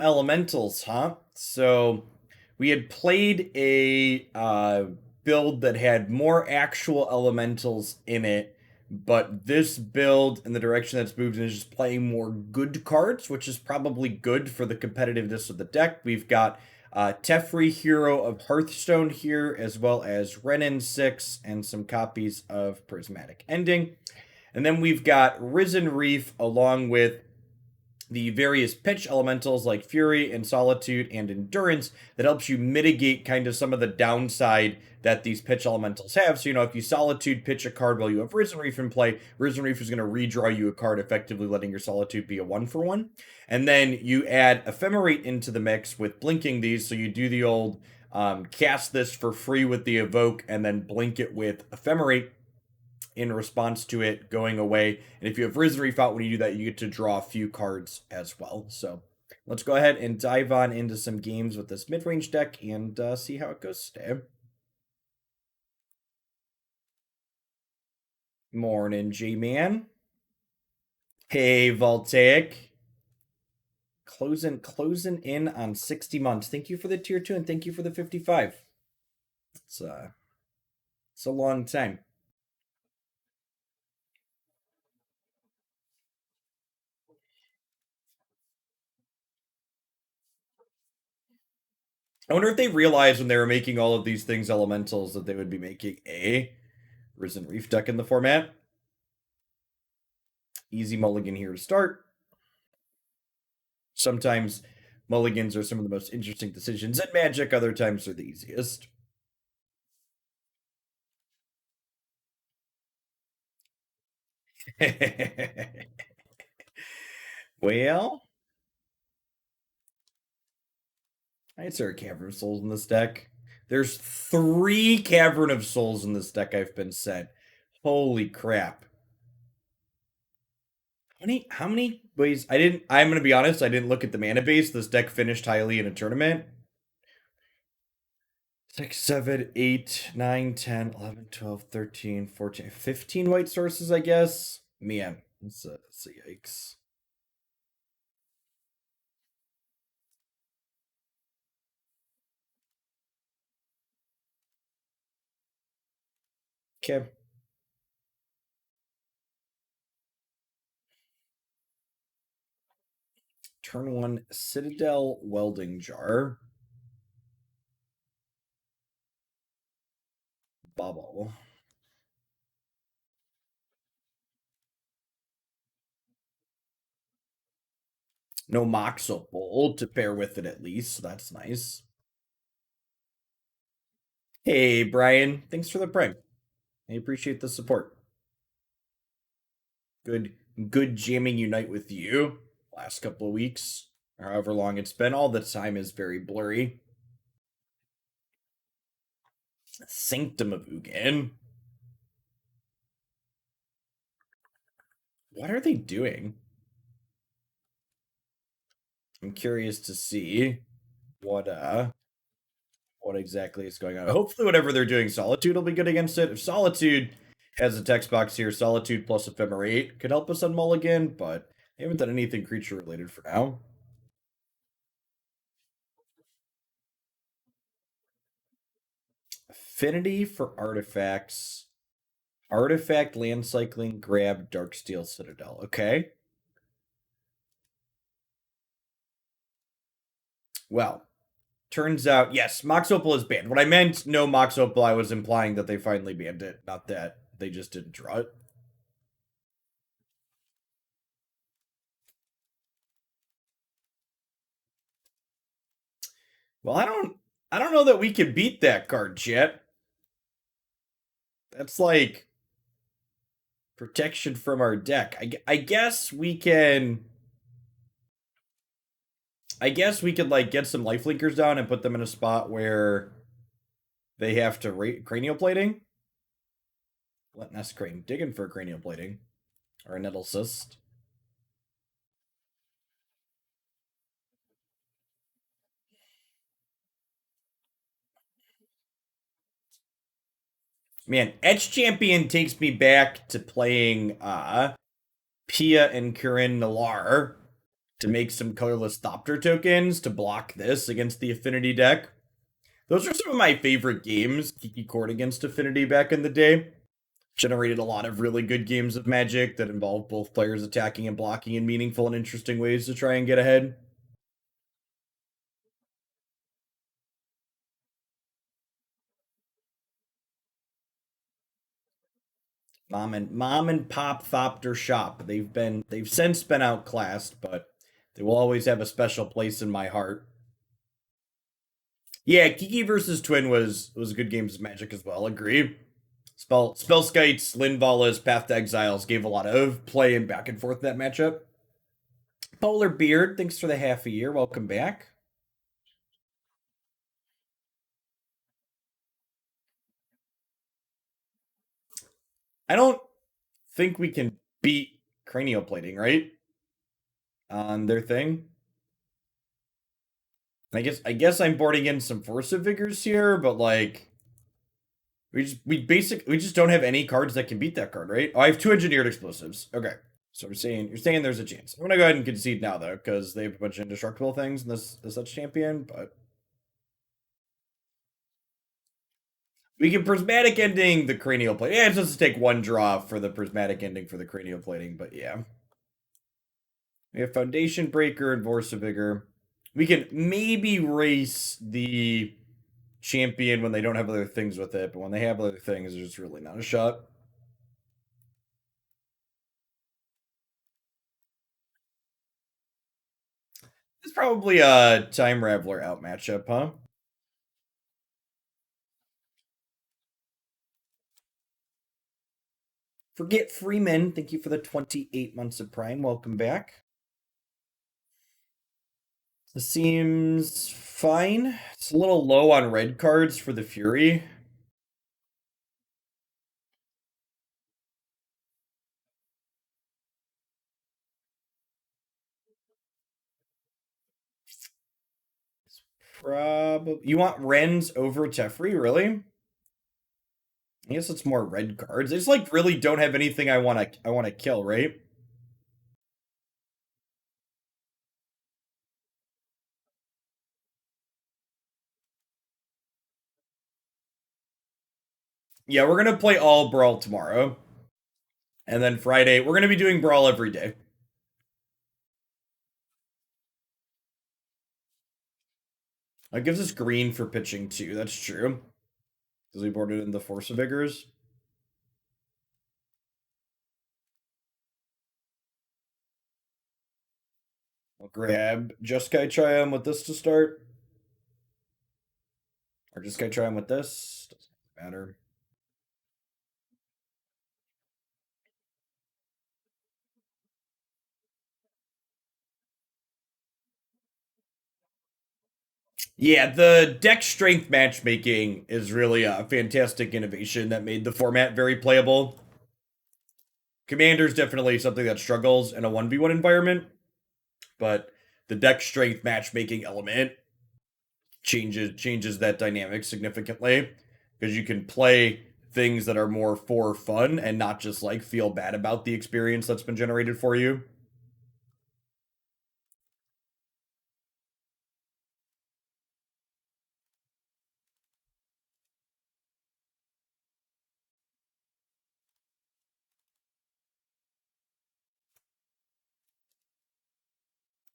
Elementals, huh? So we had played a build that had more actual elementals in it, but this build and the direction that's moved in is just playing more good cards, which is probably good for the competitiveness of the deck. We've got Teferi, Hero of Hearthstone here, as well as Wrenn and Six and some copies of Prismatic Ending. And then we've got Risen Reef along with the various pitch elementals like Fury and Solitude and Endurance that helps you mitigate kind of some of the downside that these pitch elementals have. So, if you Solitude pitch a card while you have Risen Reef in play, Risen Reef is going to redraw you a card, effectively letting your Solitude be a 1-for-1. And then you add Ephemerate into the mix with blinking these, so you do the old cast this for free with the Evoke and then blink it with Ephemerate in response to it going away. And if you have Risen Reef out when you do that, you get to draw a few cards as well. So let's go ahead and dive on into some games with this mid-range deck and see how it goes today. Morning, J-Man. Hey, Voltaic. Closing in on 60 months. Thank you for the tier 2 and thank you for the 55. It's a long time. I wonder if they realized when they were making all of these things elementals that they would be making a Risen Reef deck in the format. Easy mulligan here to start. Sometimes mulligans are some of the most interesting decisions in Magic, other times they're the easiest. Well, I'd say a Cavern of Souls in this deck. There's 3 Cavern of Souls in this deck I've been sent. Holy crap. How many ways? I'm gonna be honest, I didn't look at the mana base. This deck finished highly in a tournament. 6, 7, 8, 9, 10, 11, 12, 13, 14, 15 white sources, I guess. Man, it's a yikes. Okay. Turn 1, Citadel Welding Jar. Bubble. No Mox Opal to pair with it at least, so that's nice. Hey, Brian. Thanks for the prime. I appreciate the support. Good jamming unite with you last couple of weeks, or however long it's been. All the time is very blurry. Sanctum of Ugin. What are they doing? I'm curious to see what exactly is going on. Hopefully whatever they're doing, Solitude will be good against it. If Solitude has a text box here, Solitude plus Ephemerate could help us on Mulligan, but they haven't done anything creature related for now. Affinity for artifacts. Artifact, land cycling, grab, Darksteel Citadel. Okay. Well, turns out, yes, Mox Opal is banned. When I meant no Mox Opal, I was implying that they finally banned it, not that they just didn't draw it. Well, I don't know that we can beat that card yet. That's like protection from our deck. I guess we can. I guess we could like get some lifelinkers down and put them in a spot where they have to cranial plating. Let Nest Crane digging for a cranial plating or a nettle cyst. Man, Etch Champion takes me back to playing Pia and Kirin Nalar to make some colorless Thopter tokens to block this against the Affinity deck. Those are some of my favorite games. Kiki Court against Affinity back in the day. Generated a lot of really good games of Magic that involved both players attacking and blocking in meaningful and interesting ways to try and get ahead. Mom and Pop Thopter Shop. They've since been outclassed, but they will always have a special place in my heart. Yeah, Kiki versus Twin was good games of Magic as well. Agree. Spellskites, Linvalas, Path to Exiles gave a lot of play and back and forth in that matchup. Polar Beard, thanks for the half a year. Welcome back. I don't think we can beat cranial plating, right? On their thing. I guess I'm boarding in some Force of Vigors here, but like we just don't have any cards that can beat that card, right? Oh, I have 2 engineered explosives. Okay. So you're saying there's a chance. I'm gonna go ahead and concede now though, because they have a bunch of indestructible things in this such champion, but we can prismatic ending the cranial plate. Yeah, it's just to take 1 draw for the prismatic ending for the cranial plating, but yeah. We have Foundation Breaker and Force of Vigor. We can maybe race the champion when they don't have other things with it, but when they have other things, there's really not a shot. It's probably a Time Raveler out matchup, huh? Forget Freeman, thank you for the 28 months of Prime. Welcome back. This seems fine. It's a little low on red cards for the Fury. Probably. You want Wrens over Teferi, really? I guess it's more red cards. I just like really don't have anything I wanna kill, right? Yeah, we're gonna play all Brawl tomorrow. And then Friday, we're gonna be doing Brawl every day. It gives us green for pitching too, that's true. Because we boarded in the Force of Vigors. I'll grab Jeskai Triome with this to start. Or Jeskai Triome with this. Doesn't matter. Yeah, the deck strength matchmaking is really a fantastic innovation that made the format very playable. Commander's definitely something that struggles in a 1v1 environment, but the deck strength matchmaking element changes that dynamic significantly because you can play things that are more for fun and not just like feel bad about the experience that's been generated for you.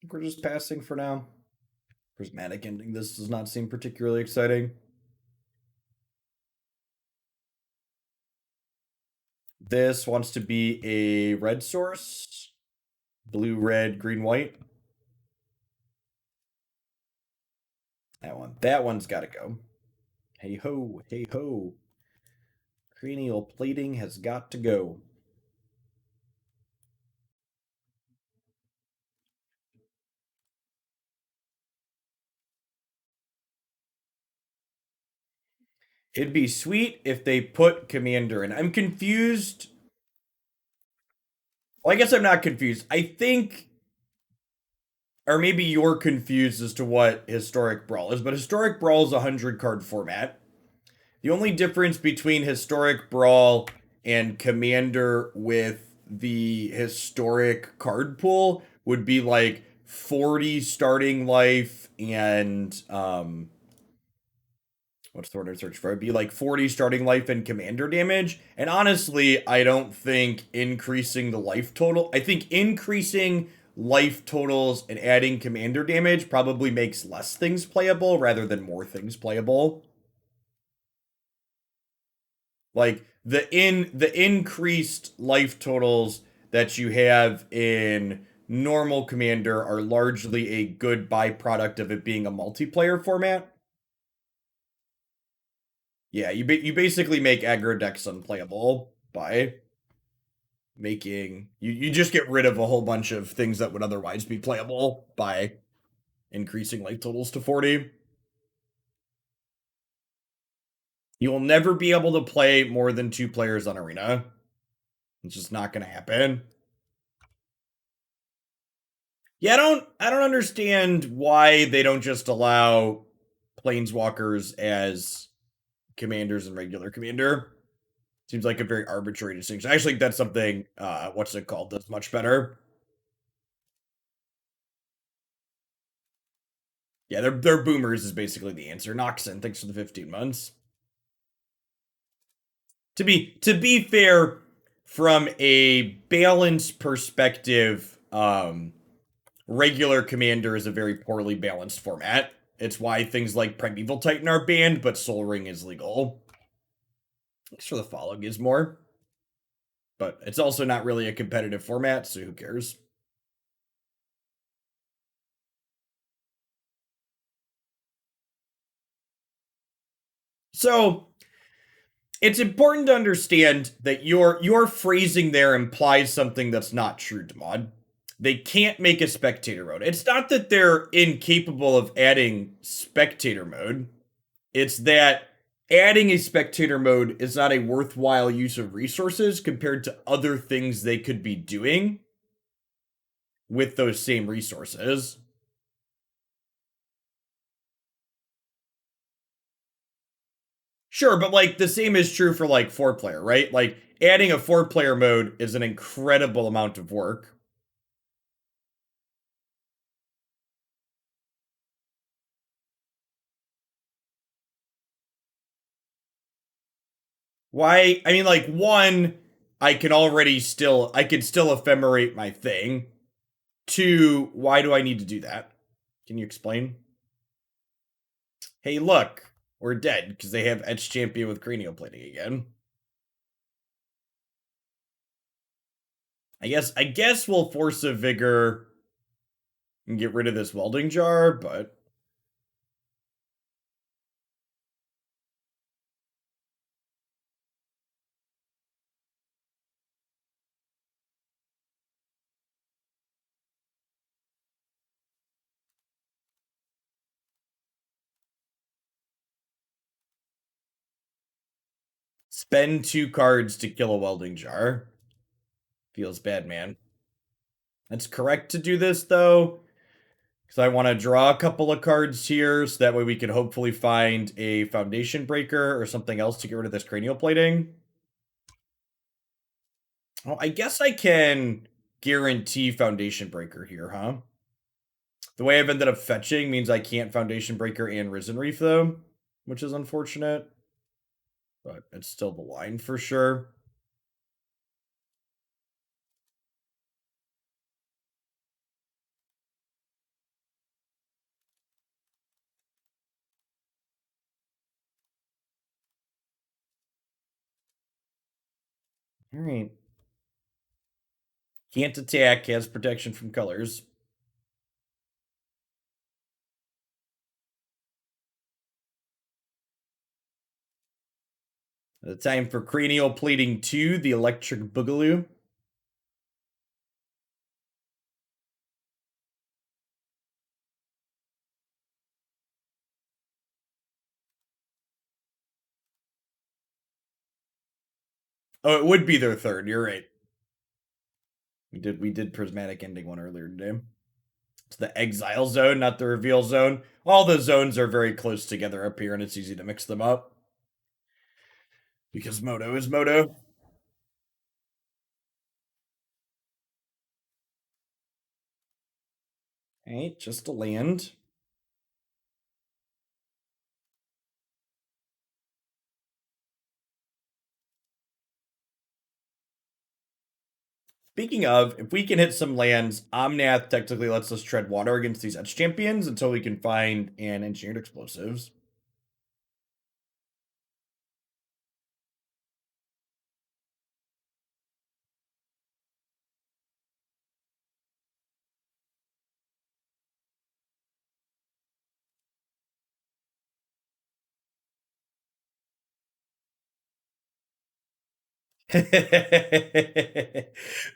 We're just passing for now. Prismatic Ending. This does not seem particularly exciting. This wants to be a red source. Blue, red, green, white. That one's got to go. Hey ho, hey ho. Cranial plating has got to go. It'd be sweet if they put Commander in. I'm confused. Well, I guess I'm not confused. I think, or maybe you're confused as to what Historic Brawl is, but Historic Brawl is a 100 card format. The only difference between Historic Brawl and Commander with the historic card pool would be like 40 starting life and what's the word I search for? It'd be like 40 starting life and commander damage. And honestly, I don't think increasing the life total. I think increasing life totals and adding commander damage probably makes less things playable rather than more things playable. Like the increased life totals that you have in normal commander are largely a good byproduct of it being a multiplayer format. Yeah, you basically make aggro decks unplayable by making you just get rid of a whole bunch of things that would otherwise be playable by increasing life totals to 40. You will never be able to play more than 2 players on Arena. It's just not going to happen. Yeah, I don't understand why they don't just allow planeswalkers as commanders and regular commander. Seems like a very arbitrary distinction. I actually think that's something what's it called that's much better. Yeah, their boomers is basically the answer. Noxon, thanks for the 15 months. To be fair, from a balance perspective, regular commander is a very poorly balanced format. It's why things like Primeval Titan are banned, but Sol Ring is legal. Thanks for the follow, Gizmore. But it's also not really a competitive format, so who cares? So it's important to understand that your phrasing there implies something that's not true, Demod. They can't make a spectator mode. It's not that they're incapable of adding spectator mode. It's that adding a spectator mode is not a worthwhile use of resources compared to other things they could be doing with those same resources. Sure, but like the same is true for like 4-player, right? Like adding a 4-player mode is an incredible amount of work. Why? I mean, like, one, I could still ephemerate my thing. Two, why do I need to do that? Can you explain? Hey, look, we're dead because they have Etch Champion with cranial plating again. I guess we'll Force of Vigor and get rid of this welding jar, but spend 2 cards to kill a welding jar. Feels bad, man. It's correct to do this though, because I want to draw a couple of cards here, so that way we can hopefully find a Foundation Breaker or something else to get rid of this cranial plating. Oh, I guess I can guarantee Foundation Breaker here, huh? The way I've ended up fetching means I can't Foundation Breaker and Risen Reef, though, which is unfortunate. But it's still the line for sure. Alright. Can't attack, has protection from colors. The time for Cranial Plating 2, the Electric Boogaloo. Oh, it would be their third, you're right. We did Prismatic Ending one earlier today. It's the Exile Zone, not the Reveal Zone. All the zones are very close together up here, and it's easy to mix them up. Because MODO is MODO. Alright, just a land. Speaking of, if we can hit some lands, Omnath technically lets us tread water against these edge champions until we can find an engineered explosives.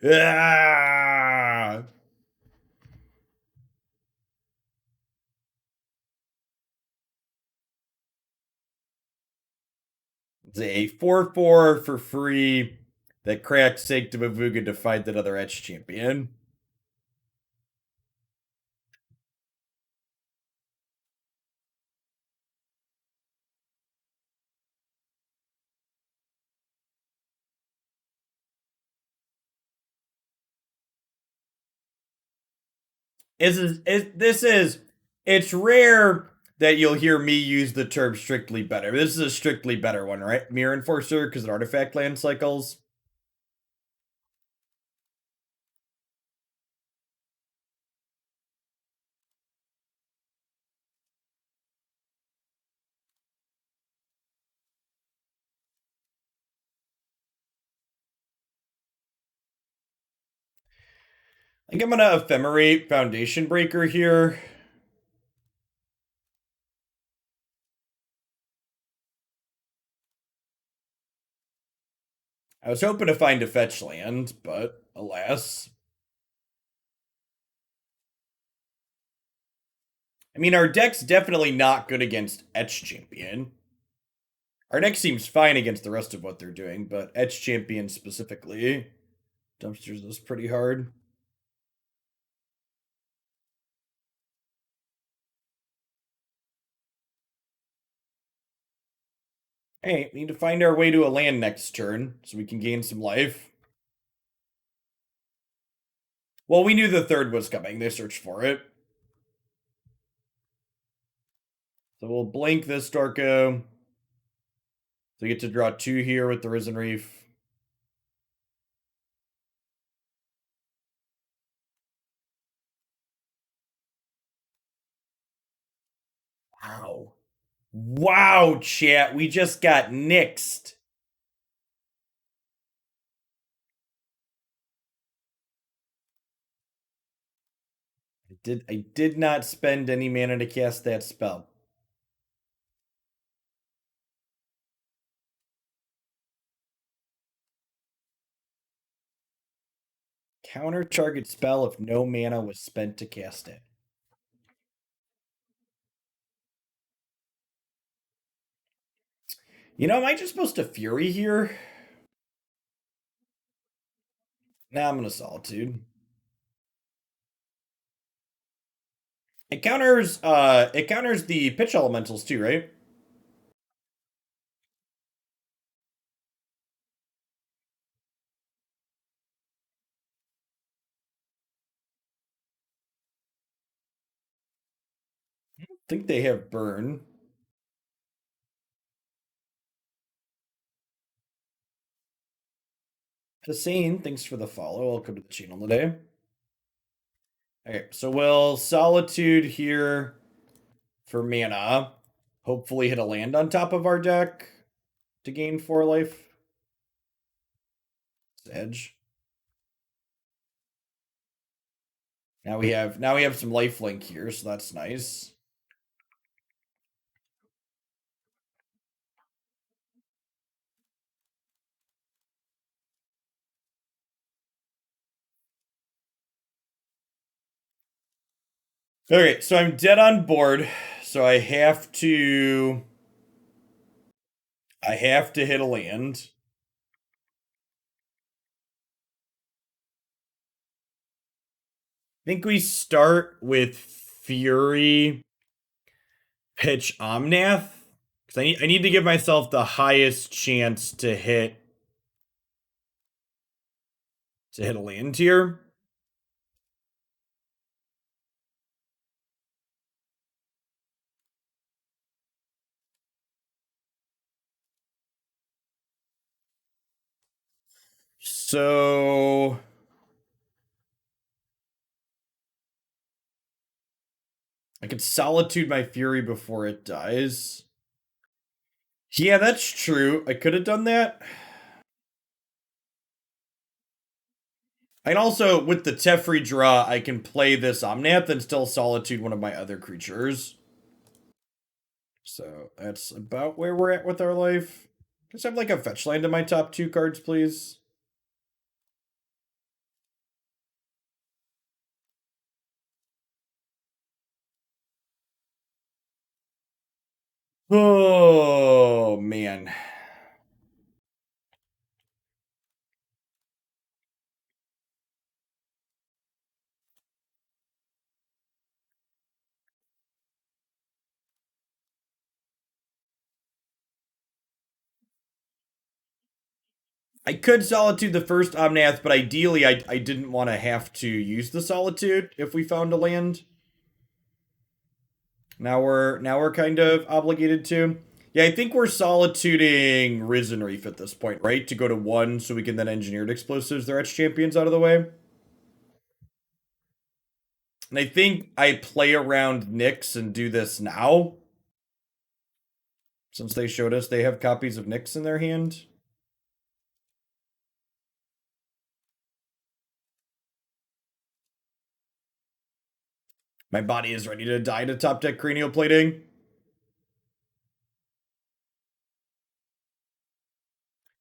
Ah! It's a 4/4 for free that cracks Sanctum of Vuga to fight that other edge champion. It's rare that you'll hear me use the term strictly better. This is a strictly better one, right? Mirror Enforcer, because it artifact land cycles. I think I'm gonna Ephemerate Foundation Breaker here. I was hoping to find a fetch land, but alas. I mean, our deck's definitely not good against Etch Champion. Our deck seems fine against the rest of what they're doing, but Etch Champion specifically dumpsters this pretty hard. Hey, we need to find our way to a land next turn so we can gain some life. Well, we knew the third was coming. They searched for it. So we'll blink this Darko. So we get to draw 2 here with the Risen Reef. Wow. Wow, chat. We just got nixed. I did not spend any mana to cast that spell. Counter target spell if no mana was spent to cast it. You know, am I just supposed to Fury here? Nah, I'm gonna Solitude. It counters the pitch elementals too, right? I think they have burn. Hussein, thanks for the follow. Welcome to the channel today. Okay, so we'll Solitude here for mana. Hopefully hit a land on top of our deck to gain 4 life. Edge. Now we have some lifelink here, so that's nice. Okay, so I'm dead on board, so I have to hit a land. I think we start with Fury, pitch Omnath, because I need to give myself the highest chance to hit a land here. So I could Solitude my Fury before it dies. Yeah, that's true. I could have done that. And also, with the Teferi draw, I can play this Omnath and still Solitude one of my other creatures. So that's about where we're at with our life. Just have like a fetch land in my top 2 cards, please. Oh, man. I could Solitude the first Omnath, but ideally I didn't want to have to use the Solitude if we found a land. Now we're kind of obligated to. Yeah, I think we're solituding Risen Reef at this point, right? To go to 1 so we can then engineered explosives their etch champions out of the way. And I think I play around Nyx and do this now. Since they showed us they have copies of Nyx in their hand. My body is ready to die to top deck cranial plating.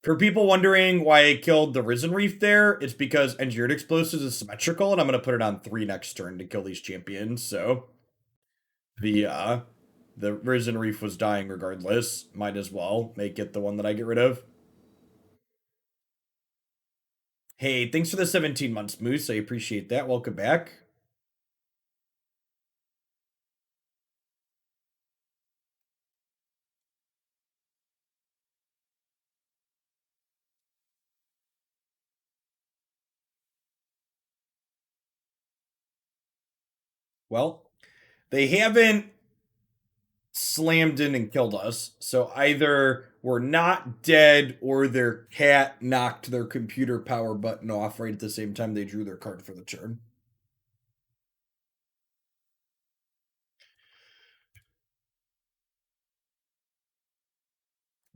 For people wondering why I killed the Risen Reef there, it's because Engineered Explosives is symmetrical, and I'm going to put it on 3 next turn to kill these champions, so... The Risen Reef was dying regardless. Might as well make it the one that I get rid of. Hey, thanks for the 17 months, Moose. I appreciate that. Welcome back. Well, they haven't slammed in and killed us, so either we're not dead or their cat knocked their computer power button off right at the same time they drew their card for the turn.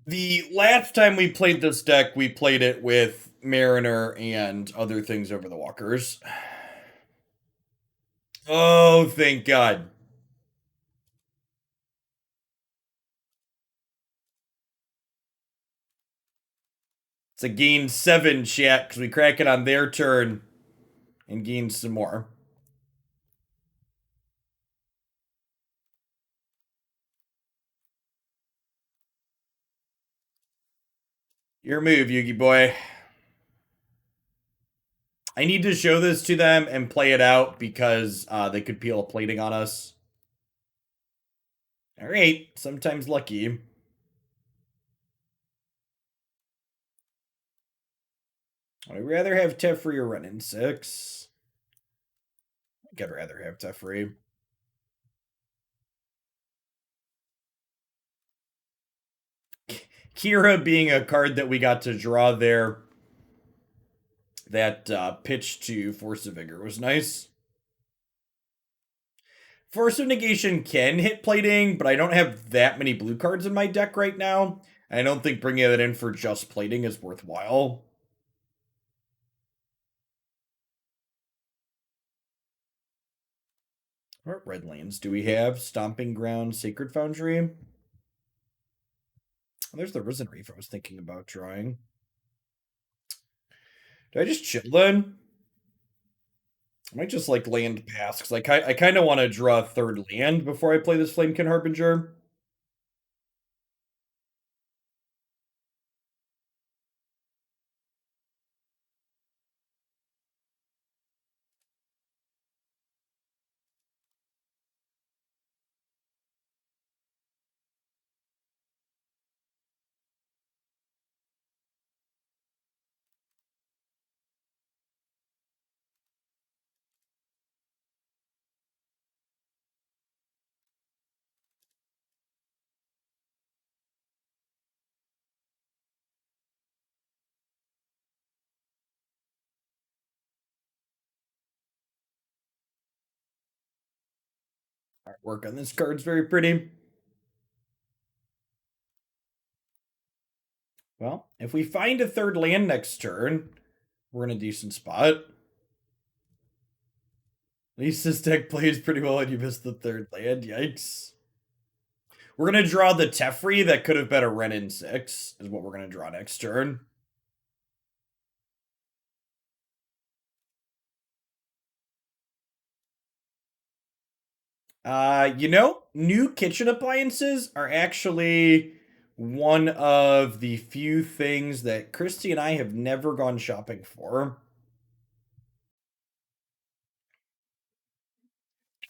The last time we played this deck, we played it with Mariner and other things over the walkers. Oh, thank God. It's a gain 7 chat because we crack it on their turn and gain some more. Your move, Yugi boy. I need to show this to them and play it out because they could peel a plating on us. Alright, sometimes lucky. I'd rather have Teferi or Wrenn and Six. I think I'd rather have Teferi. Kaheera being a card that we got to draw there that pitch to Force of Vigor was nice. Force of Negation can hit plating, but I don't have that many blue cards in my deck right now. I don't think bringing that in for just plating is worthwhile. What red lands do we have? Stomping Ground, Sacred Foundry. There's the Risen Reef I was thinking about drawing. Do I just chill then? I might just like land pass because I kind of want to draw a third land before I play this Flamekin Harbinger. Artwork on this card's very pretty. Well, if we find a third land next turn, we're in a decent spot. At least this deck plays pretty well and you miss the third land. Yikes. We're going to draw the Teferi that could have been a Wrenn and Six, is what we're going to draw next turn. New kitchen appliances are actually one of the few things that Christy and I have never gone shopping for.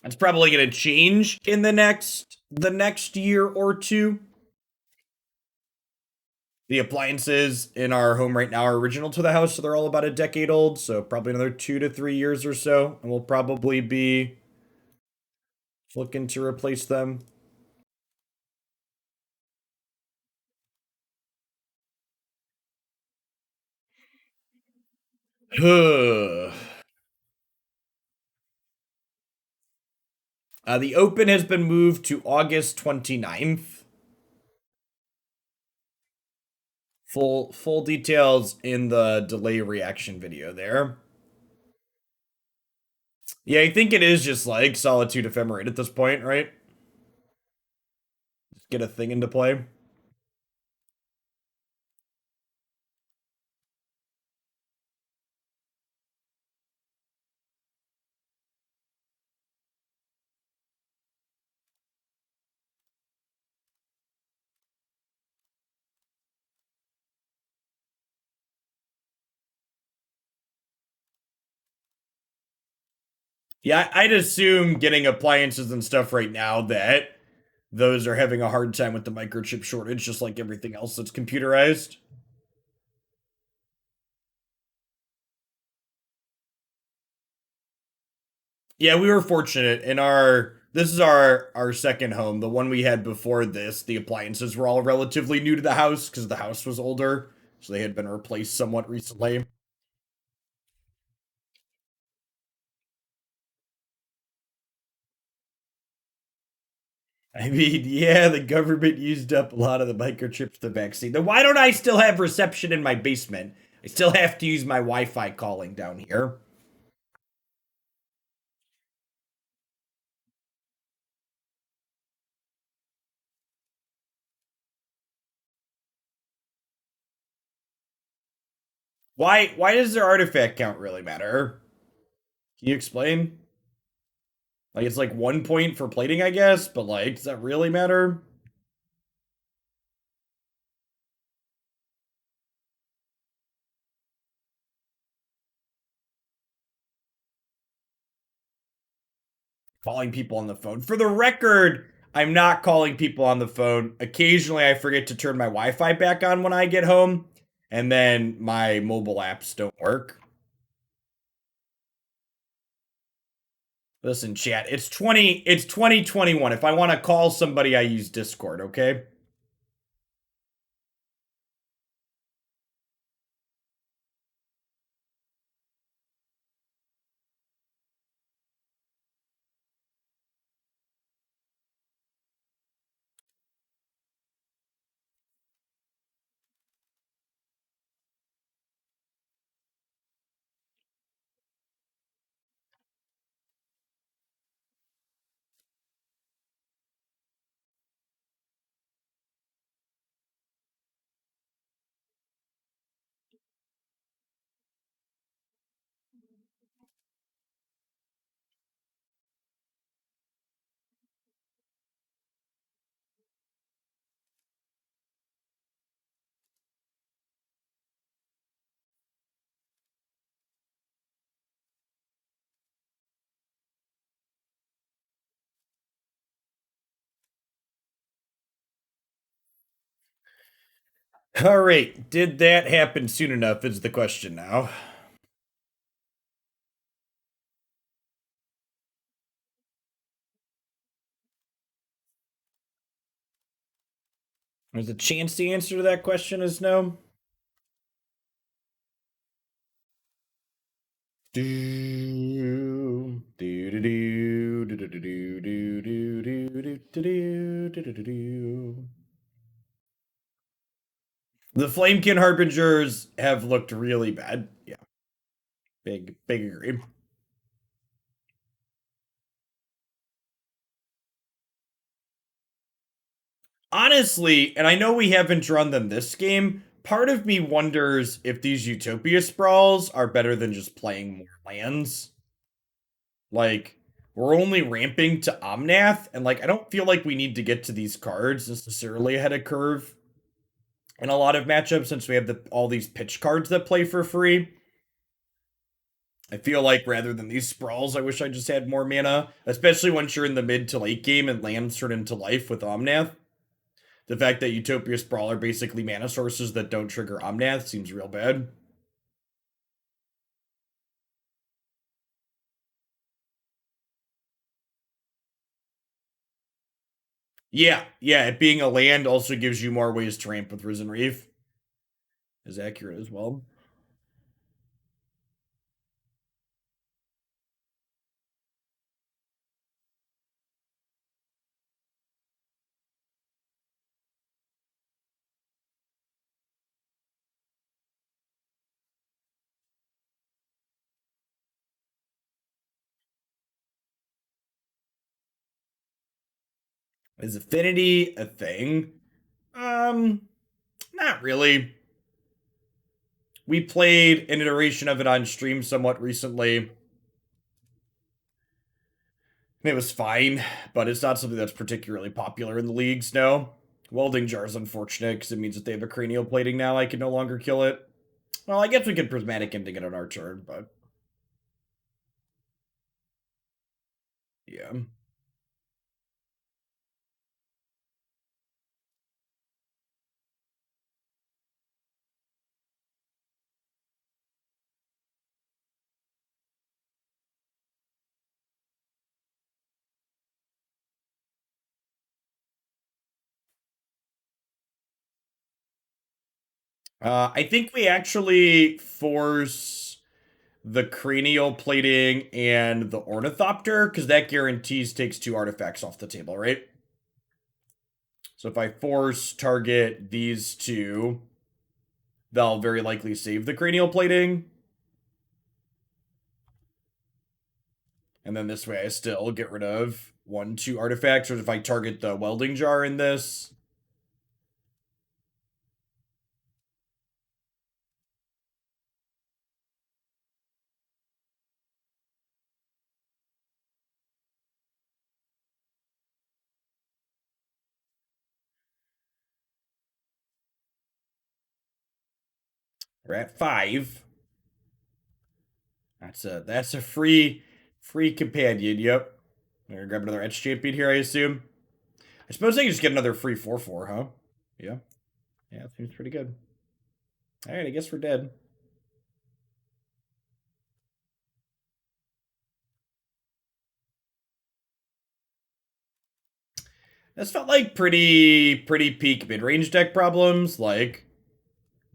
It's probably going to change in the next year or two. The appliances in our home right now are original to the house, so they're all about a decade old, so probably another 2 to 3 years or so, and we'll probably be looking to replace them. The open has been moved to August 29th. Full details in the delay reaction video there. Yeah, I think it is just like Solitude Ephemerate at this point, right? Just get a thing into play. Yeah, I'd assume getting appliances and stuff right now that those are having a hard time with the microchip shortage, just like everything else that's computerized. Yeah, we were fortunate in our. This is our second home. The one we had before this, the appliances were all relatively new to the house because the house was older, so they had been replaced somewhat recently. I mean, yeah, the government used up a lot of the microchips to vaccine. Then why don't I still have reception in my basement? I still have to use my Wi-Fi calling down here. Why does their artifact count really matter? Can you explain? Like it's like 1 point for plating, I guess, but like, does that really matter? Calling people on the phone. For the record, I'm not calling people on the phone. Occasionally I forget to turn my Wi-Fi back on when I get home, and then my mobile apps don't work. Listen, chat, it's 2021. If I want to call somebody, I use Discord, okay? All right, did that happen soon enough is the question now. There's a chance the answer to that question is no. Do do do The Flamekin Harbingers have looked really bad. Yeah, big agree. Honestly, and I know we haven't run them this game, part of me wonders if these Utopia Sprawls are better than just playing more lands. Like, we're only ramping to Omnath, and like, I don't feel like we need to get to these cards necessarily ahead of curve in a lot of matchups since we have all these pitch cards that play for free. I feel like rather than these sprawls, I wish I just had more mana, especially once you're in the mid to late game and lands turn into life with Omnath. The fact that Utopia Sprawl are basically mana sources that don't trigger Omnath seems real bad. Yeah, it being a land also gives you more ways to ramp with Risen Reef. Is accurate as well. Is affinity a thing? Not really. We played an iteration of it on stream somewhat recently. It was fine, but it's not something that's particularly popular in the leagues, no. Welding jar is unfortunate because it means that they have a cranial plating now. I can no longer kill it. Well, I guess we could prismatic ending it on our turn, but yeah. I think we actually force the cranial plating and the ornithopter because that guarantees takes two artifacts off the table, right? So if I force target these two, they'll very likely save the cranial plating. And then this way I still get rid of 1, 2 artifacts. Or if I target the welding jar in this. We're at 5. That's a free companion, yep. I'm gonna grab another Etch Champion here, I assume. I suppose I can just get another free 4/4, huh? Yeah. Yeah, that seems pretty good. Alright, I guess we're dead. This felt like pretty peak mid-range deck problems. Like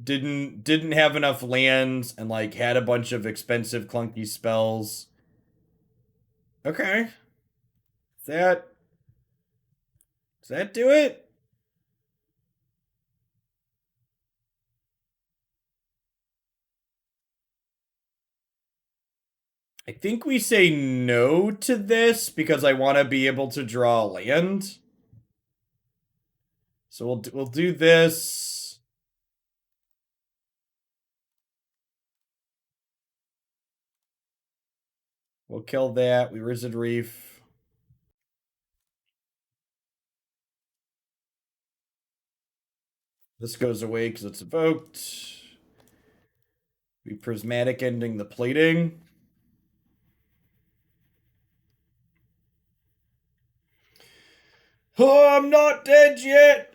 didn't have enough lands and like had a bunch of expensive clunky spells. Okay. That does that do it? I think we say no to this because I want to be able to draw land. So we'll do this. We'll kill that. We Risen Reef. This goes away because it's evoked. We Prismatic Ending the plating. Oh, I'm not dead yet.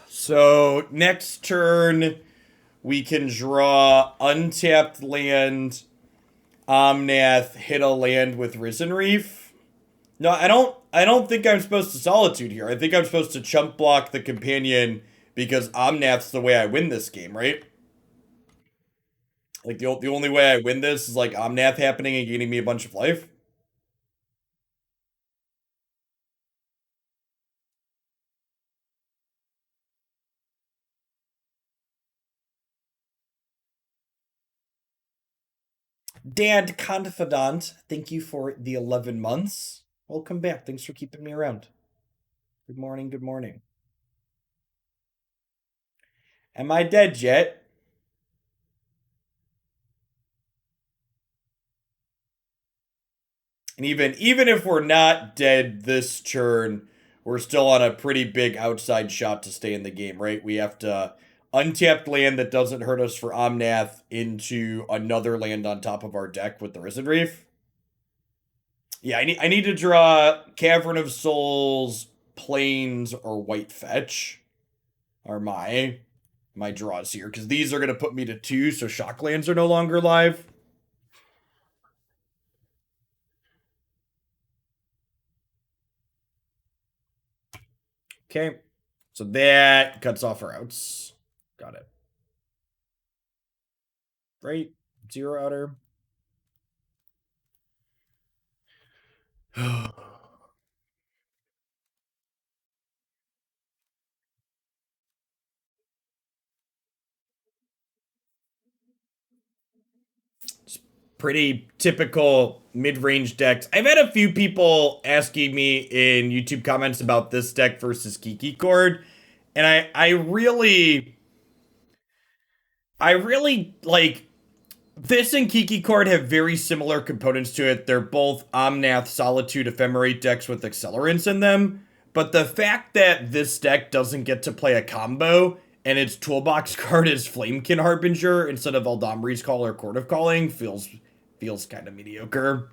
So next turn, we can draw untapped land, Omnath, hit a land with Risen Reef. No, I don't think I'm supposed to Solitude here. I think I'm supposed to chump block the companion because Omnath's the way I win this game, right? Like the only way I win this is like Omnath happening and gaining me a bunch of life. Dad Confidant, thank you for the 11 months. Welcome back. Thanks for keeping me around. Good morning, good morning. Am I dead yet? And even if we're not dead this turn, we're still on a pretty big outside shot to stay in the game, right? We have to untap land that doesn't hurt us for Omnath into another land on top of our deck with the Risen Reef. Yeah, I need to draw Cavern of Souls, Plains, or White Fetch are my draws here, because these are going to put me to 2, so Shocklands are no longer live. Okay, so that cuts off our outs. Got it. Right, 0 outer. Pretty typical mid-range decks. I've had a few people asking me in YouTube comments about this deck versus Kiki Chord, and I really like this and Kiki Chord have very similar components to it. They're both Omnath, Solitude, Ephemerate decks with accelerants in them. But the fact that this deck doesn't get to play a combo and its toolbox card is Flamekin Harbinger instead of Eldamri's Call or Court of Calling feels kind of mediocre.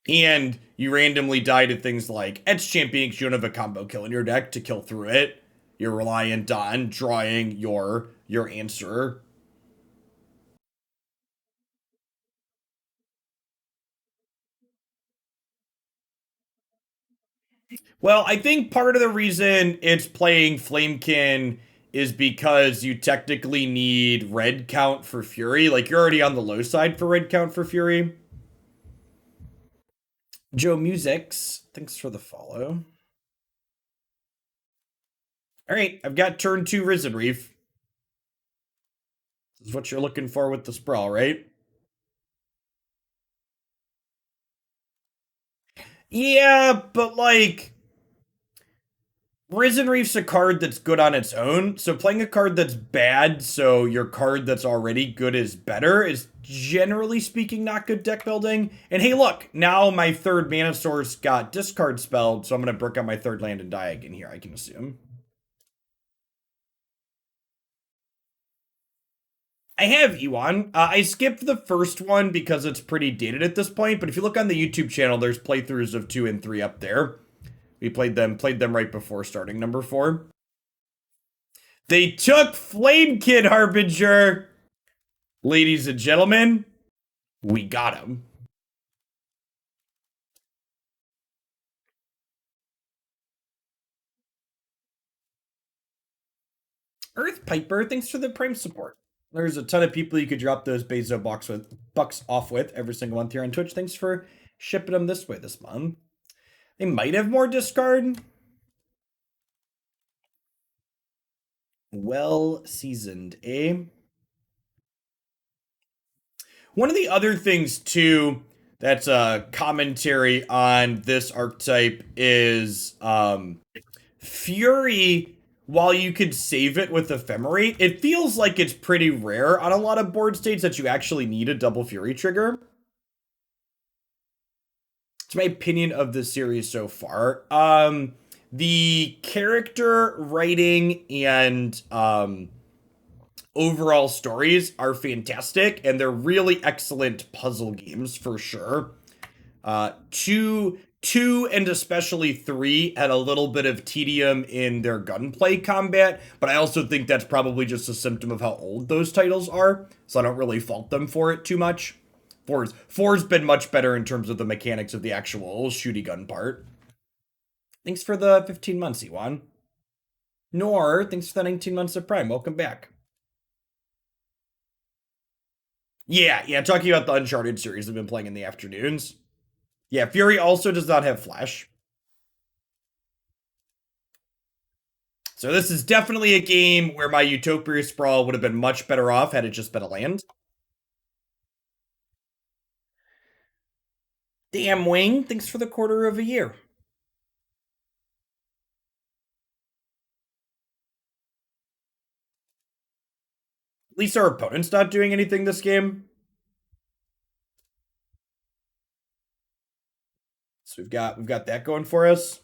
And you randomly die to things like Etch Champion because you don't have a combo kill in your deck to kill through it. You're reliant on drawing your answer. Well, I think part of the reason it's playing Flamekin is because you technically need red count for Fury. Like, you're already on the low side for red count for Fury. Joe Musics, thanks for the follow. All right, I've got turn 2 Risen Reef. This is what you're looking for with the Sprawl, right? Yeah, but like, Risen Reef's a card that's good on its own, so playing a card that's bad, so your card that's already good is better, is generally speaking not good deck building. And hey, look, now my third mana source got discard spelled, so I'm going to brick out my third land and die again here, I can assume. I have Ewan. I skipped the first one because it's pretty dated at this point, but if you look on the YouTube channel, there's playthroughs of 2 and 3 up there. We played them right before starting number 4. They took Flamekin Harbinger. Ladies and gentlemen, we got him. Earth Piper, thanks for the Prime support. There's a ton of people you could drop those Bezo bucks off with every single month here on Twitch. Thanks for shipping them this way this month. They might have more discard. Well seasoned, eh? One of the other things, too, that's a commentary on this archetype is Fury. While you could save it with Ephemerate, it feels like it's pretty rare on a lot of board states that you actually need a double Fury trigger. It's my opinion of the series so far. The character writing and overall stories are fantastic, and they're really excellent puzzle games for sure. Two and especially 3 had a little bit of tedium in their gunplay combat, but I also think that's probably just a symptom of how old those titles are, so I don't really fault them for it too much. Four's been much better in terms of the mechanics of the actual shooty gun part. Thanks for the 15 months, Iwan. Nor, thanks for the 19 months of Prime. Welcome back. Yeah, talking about the Uncharted series I've been playing in the afternoons. Yeah, Fury also does not have Flash. So this is definitely a game where my Utopia Sprawl would have been much better off had it just been a land. Damn, Wing, thanks for the quarter of a year. At least our opponent's not doing anything this game. So we've got that going for us.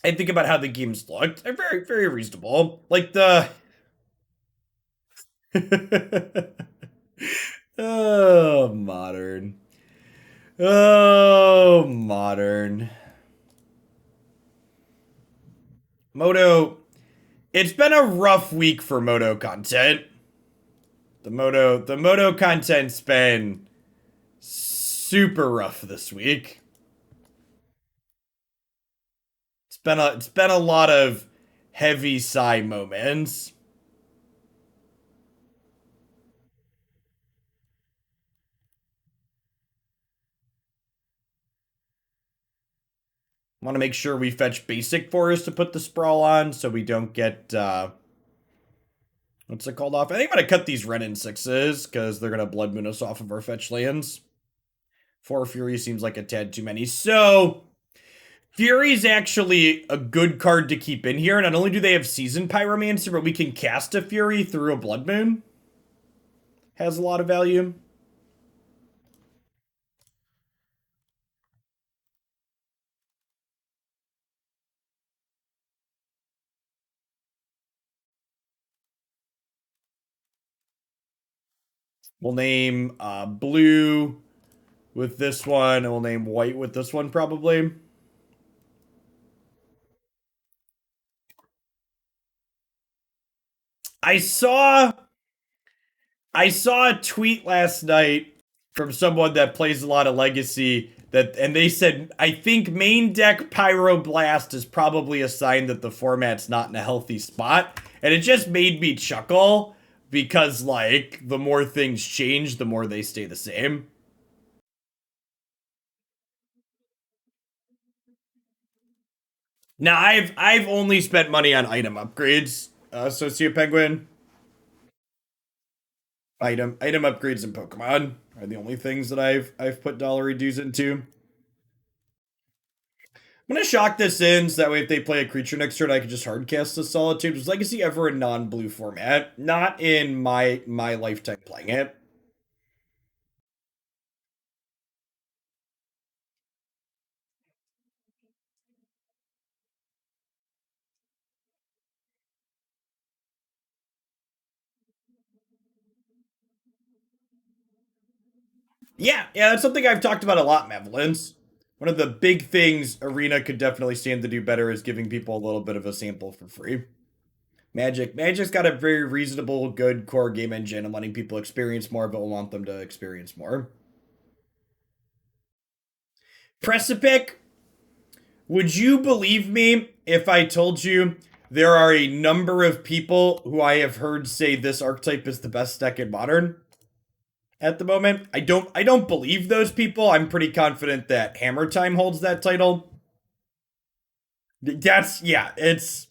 And think about how the games looked. They're very, very reasonable. Like the oh, modern. Oh, modern. MODO. It's been a rough week for MODO content. The MODO content's been super rough this week. It's been a lot of heavy sigh moments. Want to make sure we fetch basic forest to put the sprawl on so we don't get what's it called off? I think I'm gonna cut these Wrenn and Sixes because they're gonna blood moon us off of our fetch lands. 4 Fury seems like a tad too many. So Fury's actually a good card to keep in here. Not only do they have Seasoned Pyromancer, but we can cast a Fury through a Blood Moon. Has a lot of value. We'll name blue with this one, and we'll name white with this one probably. I saw a tweet last night from someone that plays a lot of Legacy and they said, I think main deck Pyroblast is probably a sign that the format's not in a healthy spot. And it just made me chuckle because, like, the more things change, the more they stay the same. Now, I've only spent money on item upgrades, Socio Penguin. Item upgrades in Pokemon are the only things that I've put dollar dues into. I'm gonna shock this in so that way if they play a creature next turn, I can just hardcast the Solitude. Was Legacy ever a non-blue format? Not in my lifetime playing it. Yeah, that's something I've talked about a lot, Mavelins. One of the big things Arena could definitely stand to do better is giving people a little bit of a sample for free. Magic's got a very reasonable, good core game engine and letting people experience more, but we want them to experience more. Precipic, would you believe me if I told you there are a number of people who I have heard say this archetype is the best deck in Modern at the moment? I don't believe those people. I'm pretty confident that Hammer Time holds that title. It's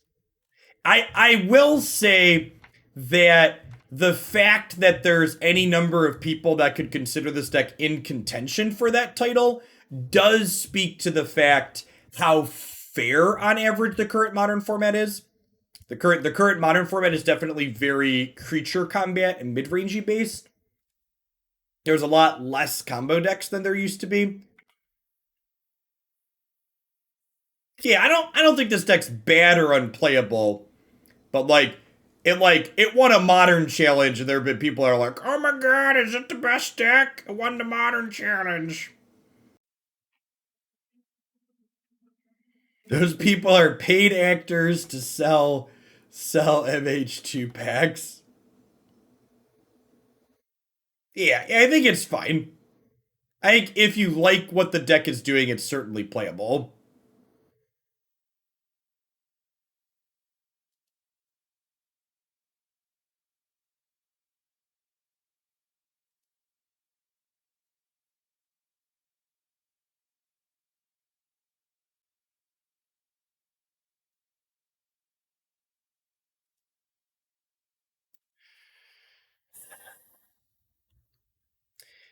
I will say that the fact that there's any number of people that could consider this deck in contention for that title does speak to the fact how fair on average the current Modern format is. The current Modern format is definitely very creature combat and mid-rangey based. There's a lot less combo decks than there used to be. Yeah, I don't think this deck's bad or unplayable, but it won a Modern challenge, and there have been people that are like, oh my god, is it the best deck? It won the Modern challenge. Those people are paid actors to sell MH2 packs. Yeah, I think it's fine. I think if you like what the deck is doing, it's certainly playable.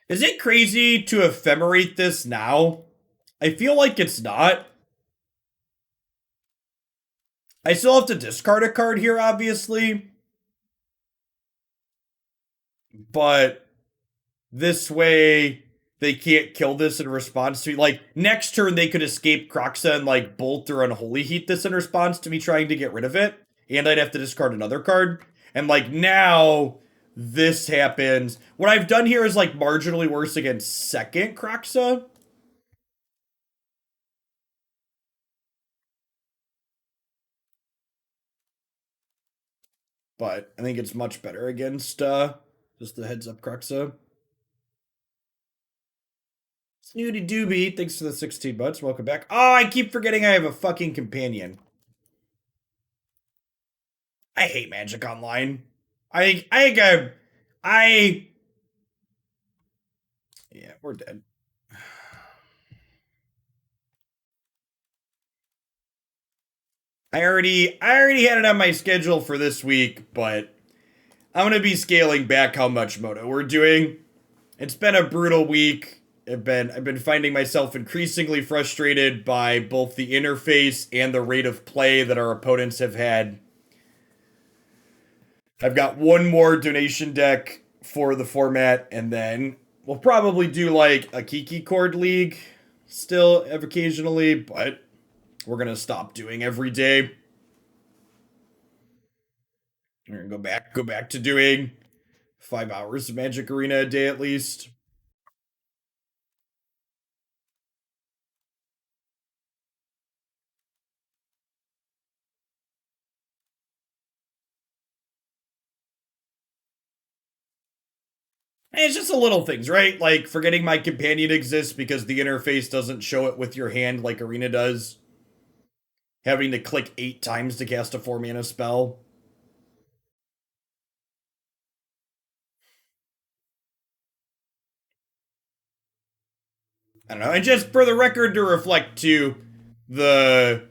Is it crazy to ephemerate this now? I feel like it's not. I still have to discard a card here, obviously. But this way, they can't kill this in response to, like, next turn they could escape Kroxa and, like, Bolt or Unholy Heat this in response to me trying to get rid of it. And I'd have to discard another card. And, like, now this happens. What I've done here is, like, marginally worse against second Kroxa. But I think it's much better against just the heads up Kroxa. Snooty Doobie, thanks for the 16 months. Welcome back. Oh, I keep forgetting I have a fucking companion. I hate Magic Online. I yeah, we're dead. I already had it on my schedule for this week, but I'm gonna be scaling back how much MODO we're doing. It's been a brutal week. I've been finding myself increasingly frustrated by both the interface and the rate of play that our opponents have had. I've got one more donation deck for the format, and then we'll probably do like a Kiki Cord League still occasionally, but we're gonna stop doing every day. We're gonna go back to doing 5 hours of Magic Arena a day at least. And it's just the little things, right? Like forgetting my companion exists because the interface doesn't show it with your hand like Arena does. Having to click 8 times to cast a 4-mana spell. I don't know. And just for the record to reflect to the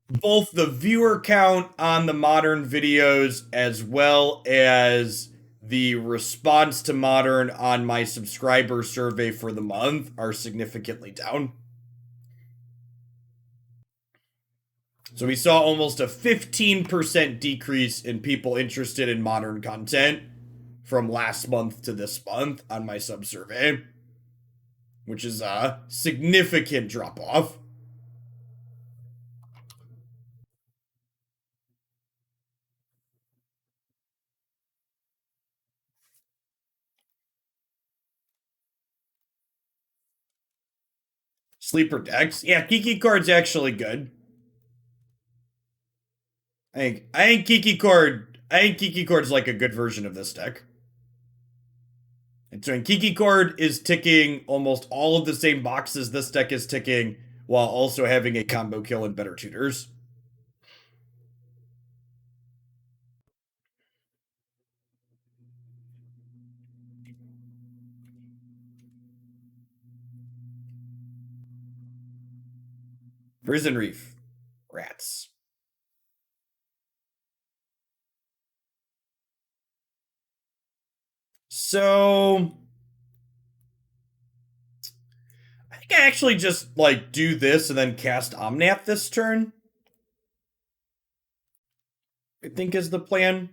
both the viewer count on the modern videos as well as the response to modern on my subscriber survey for the month are significantly down. So we saw almost a 15% decrease in people interested in modern content from last month to this month on my sub survey, which is a significant drop off. Sleeper decks. Yeah, Kiki Card's actually good. I think Kiki Cord's like a good version of this deck. And so Kiki Cord is ticking almost all of the same boxes this deck is ticking, while also having a combo kill and better tutors. Risen Reef. Rats. So I think I actually just like do this and then cast Omnath this turn. I think is the plan.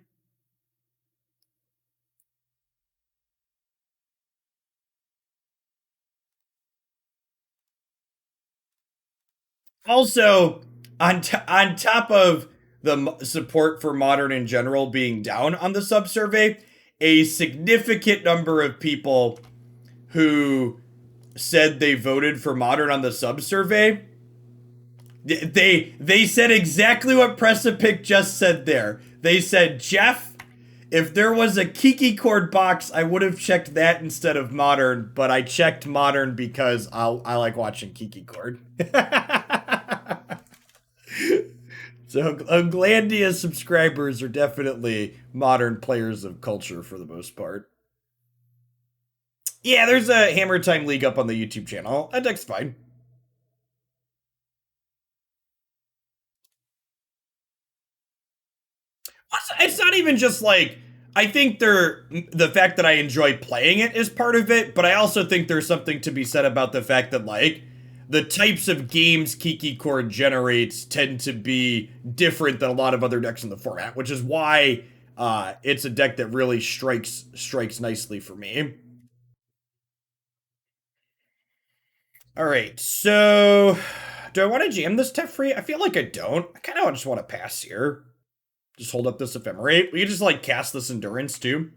Also, on top of the support for modern in general being down on the sub survey, a significant number of people who said they voted for modern on the sub survey, they said exactly what Precipic just said there. They said, Jeff, if there was a Kiki Cord box, I would have checked that instead of modern, but I checked modern because I like watching Kiki Cord. So Glandia subscribers are definitely modern players of culture for the most part. Yeah, there's a Hammer Time League up on the YouTube channel. That deck's fine. It's not even just like I think the fact that I enjoy playing it is part of it, but I also think there's something to be said about the fact that like the types of games Kiki Core generates tend to be different than a lot of other decks in the format, which is why it's a deck that really strikes nicely for me. All right, so do I want to jam this Teferi? I feel like I don't. I kind of just want to pass here. Just hold up this Ephemerate. We could just like cast this Endurance too.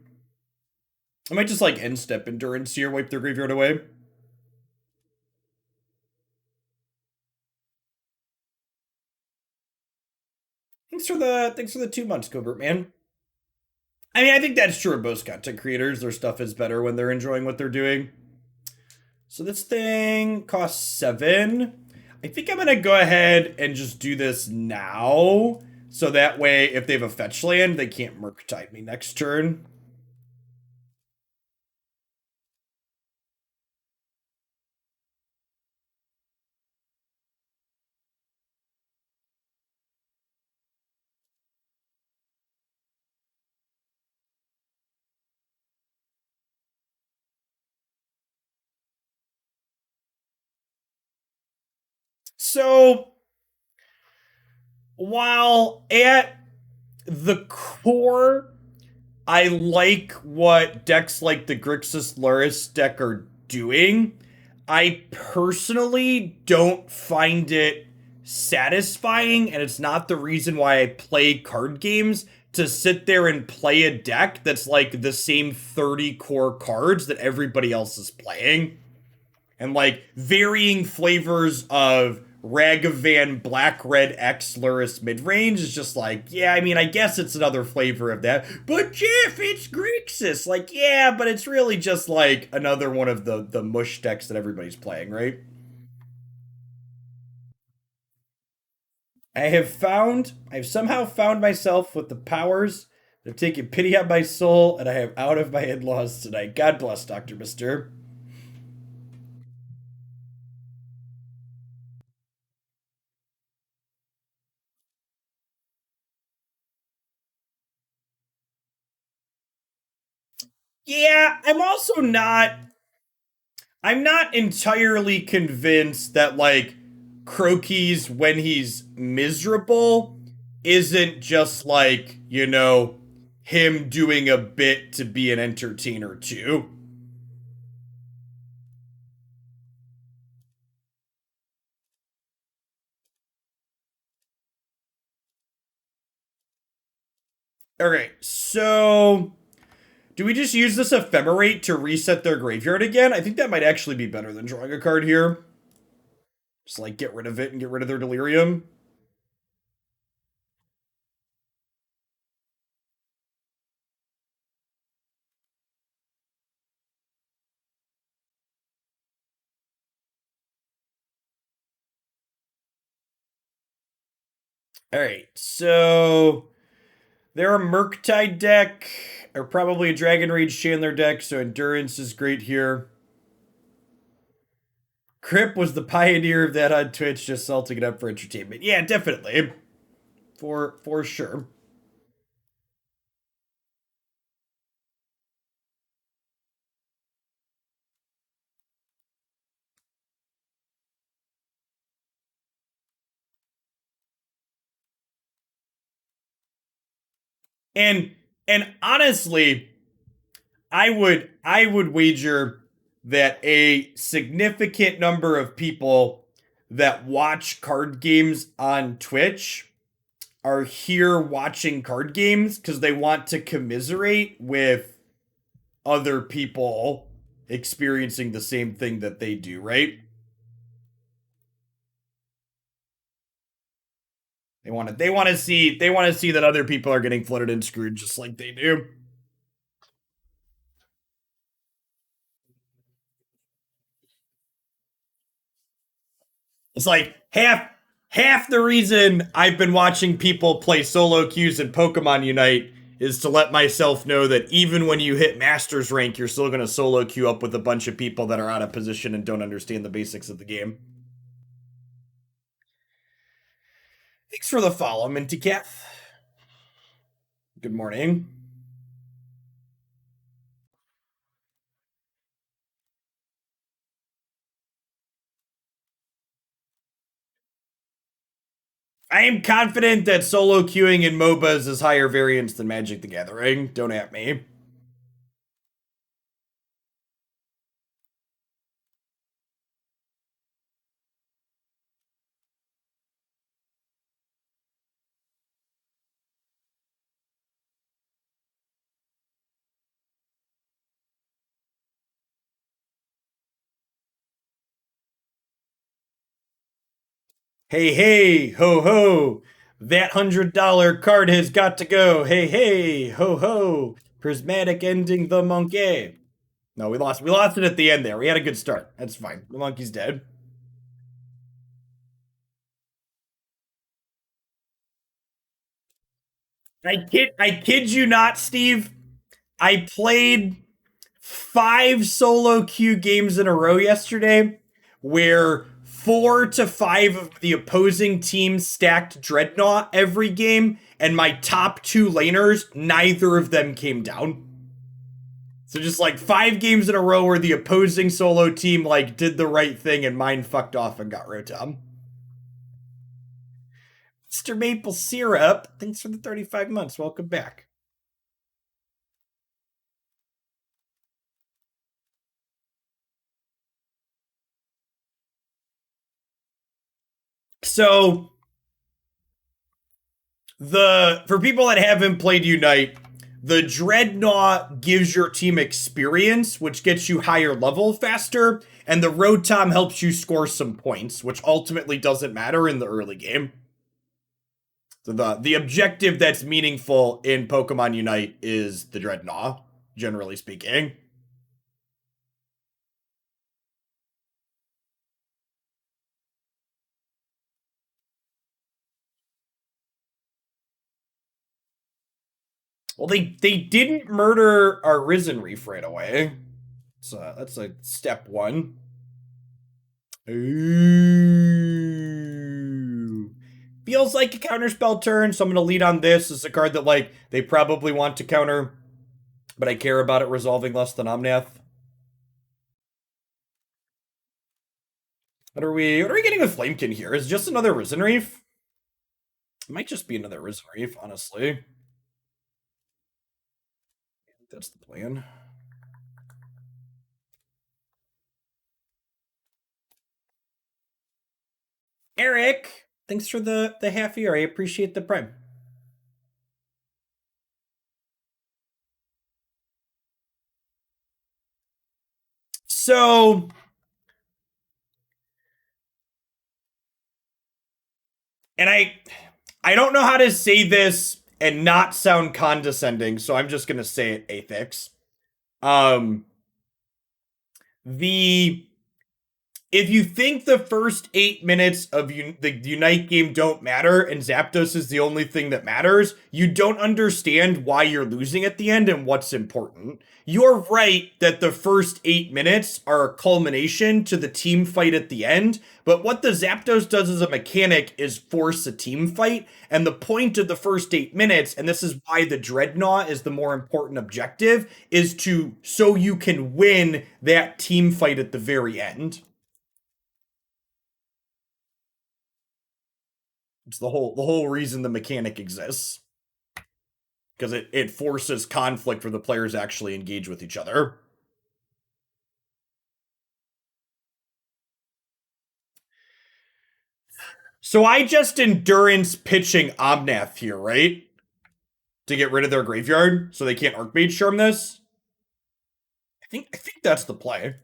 I might just like end step Endurance here, wipe their graveyard away. Thanks for the 2 months, Covert Man. I mean, I think that's true of most content creators. Their stuff is better when they're enjoying what they're doing. So this thing costs 7. I think I'm gonna go ahead and just do this now. So that way, if they have a fetch land, they can't Murktide me next turn. So while at the core, I like what decks like the Grixis Luris deck are doing. I personally don't find it satisfying, and it's not the reason why I play card games to sit there and play a deck that's like the same 30 core cards that everybody else is playing and like varying flavors of Ragavan Black Red X Luris midrange is just like, yeah, I mean, I guess it's another flavor of that. But Jeff, it's Grixis. Like, yeah, but it's really just like another one of the mush decks that everybody's playing, right? I've somehow found myself with the powers that have taken pity on my soul, and I am out of my in-laws tonight. God bless, Dr. Mister. Yeah, I'm not entirely convinced that like Croaky's when he's miserable isn't just like, him doing a bit to be an entertainer too. Okay, so do we just use this ephemerate to reset their graveyard again? I think that might actually be better than drawing a card here. Just like get rid of it and get rid of their delirium. All right, so they're a Murktide deck, or probably a Dragon Rage Chandler deck, so Endurance is great here. Crip was the pioneer of that on Twitch, just salting it up for entertainment. Yeah, definitely. For sure. And and honestly, I would wager that a significant number of people that watch card games on Twitch are here watching card games because they want to commiserate with other people experiencing the same thing that they do, right? They want to see that other people are getting flooded and screwed just like they do. It's like half the reason I've been watching people play solo queues in Pokemon Unite is to let myself know that even when you hit Masters rank, you're still going to solo queue up with a bunch of people that are out of position and don't understand the basics of the game. Thanks for the follow, Minty Cat. Good morning. I am confident that solo queuing in MOBAs is higher variance than Magic the Gathering. Don't at me. Hey, hey, ho, ho. That $100 card has got to go. Hey, hey, ho, ho. Prismatic Ending the monkey. No, we lost. We lost it at the end there. We had a good start. That's fine. The monkey's dead. I kid you not, Steve. I played 5 solo queue games in a row yesterday where 4 to 5 of the opposing teams stacked Dreadnought every game, and my top 2 laners, neither of them came down. So just like 5 games in a row where the opposing solo team like did the right thing and mine fucked off and got Rotom. Mr. Maple Syrup, thanks for the 35 months. Welcome back. So the for people that haven't played Unite, the Dreadnought gives your team experience, which gets you higher level faster, and the Rotom helps you score some points, which ultimately doesn't matter in the early game. So the objective that's meaningful in Pokemon Unite is the Dreadnought, generally speaking. Well, they didn't murder our Risen Reef right away. So that's like step one. Ooh. Feels like a counterspell turn, so I'm gonna lead on this. It's a card that like they probably want to counter, but I care about it resolving less than Omnath. What are we getting with Flamekin here? Is it just another Risen Reef? It might just be another Risen Reef, honestly. That's the plan. Eric, thanks for the half year. I appreciate the prime. So and I don't know how to say this and not sound condescending, so I'm just gonna say it Apex. Um the if you think the first 8 minutes of the Unite game don't matter and Zapdos is the only thing that matters, you don't understand why you're losing at the end and what's important. You're right that the first 8 minutes are a culmination to the team fight at the end, but what the Zapdos does as a mechanic is force a team fight, and the point of the first 8 minutes, and this is why the Dreadnought is the more important objective, is to so you can win that team fight at the very end. It's the whole reason the mechanic exists because it forces conflict where the players actually engage with each other. So I just endurance pitching Omnath here, right? To get rid of their graveyard so they can't Archmage Charm this. I think that's the play.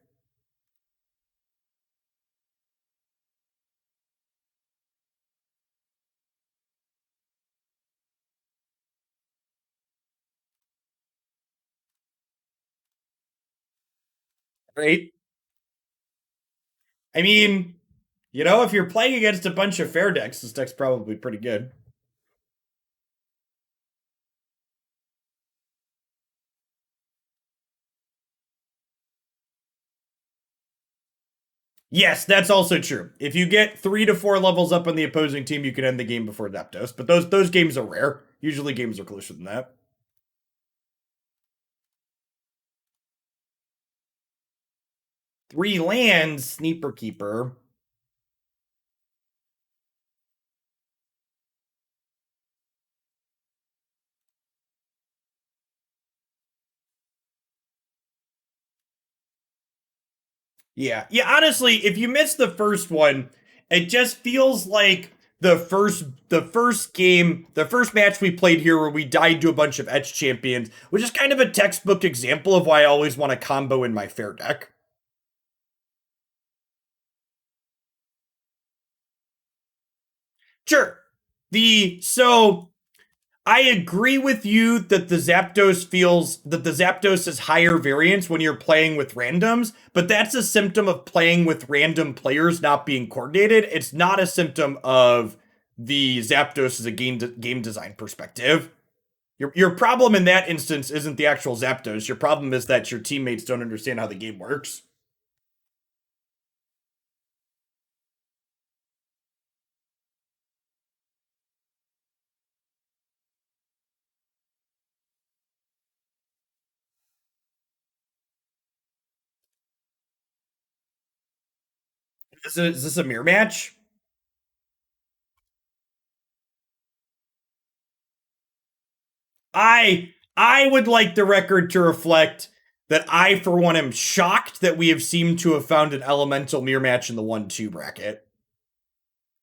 Right? I mean, if you're playing against a bunch of fair decks, this deck's probably pretty good. Yes, that's also true. If you get 3 to 4 levels up on the opposing team, you can end the game before Zapdos. But those games are rare. Usually games are closer than that. 3 lands, Sneaper Keeper. Yeah. Honestly, if you missed the first one, it just feels like the first match we played here where we died to a bunch of Etch champions, which is kind of a textbook example of why I always want to combo in my fair deck. Sure. So I agree with you that the Zapdos is higher variance when you're playing with randoms, but that's a symptom of playing with random players not being coordinated. It's not a symptom of the Zapdos as a game design perspective. Your problem in that instance isn't the actual Zapdos. Your problem is that your teammates don't understand how the game works. Is this a mirror match? I would like the record to reflect that I, for one, am shocked that we have seemed to have found an elemental mirror match in the 1-2 bracket.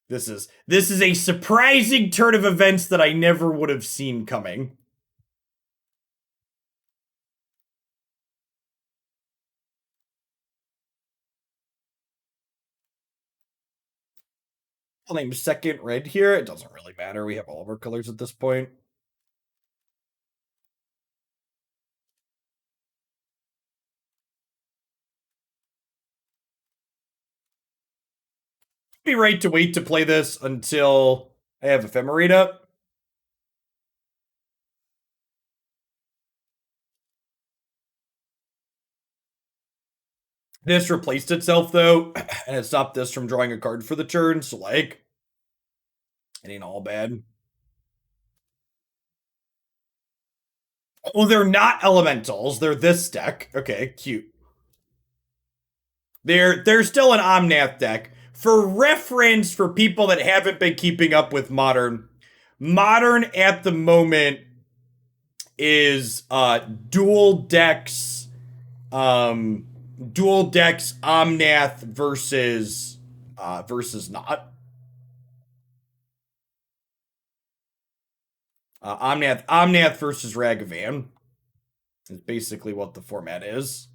This is a surprising turn of events that I never would have seen coming. I'll name second red here. It doesn't really matter. We have all of our colors at this point. Be right to wait to play this until I have Ephemerate up. This replaced itself though, and it stopped this from drawing a card for the turn. So like, it ain't all bad. Oh, they're not elementals. They're this deck. Okay, cute. They're still an Omnath deck. For reference, for people that haven't been keeping up with Modern at the moment is um dual decks Omnath versus not. Omnath versus Ragavan is basically what the format is.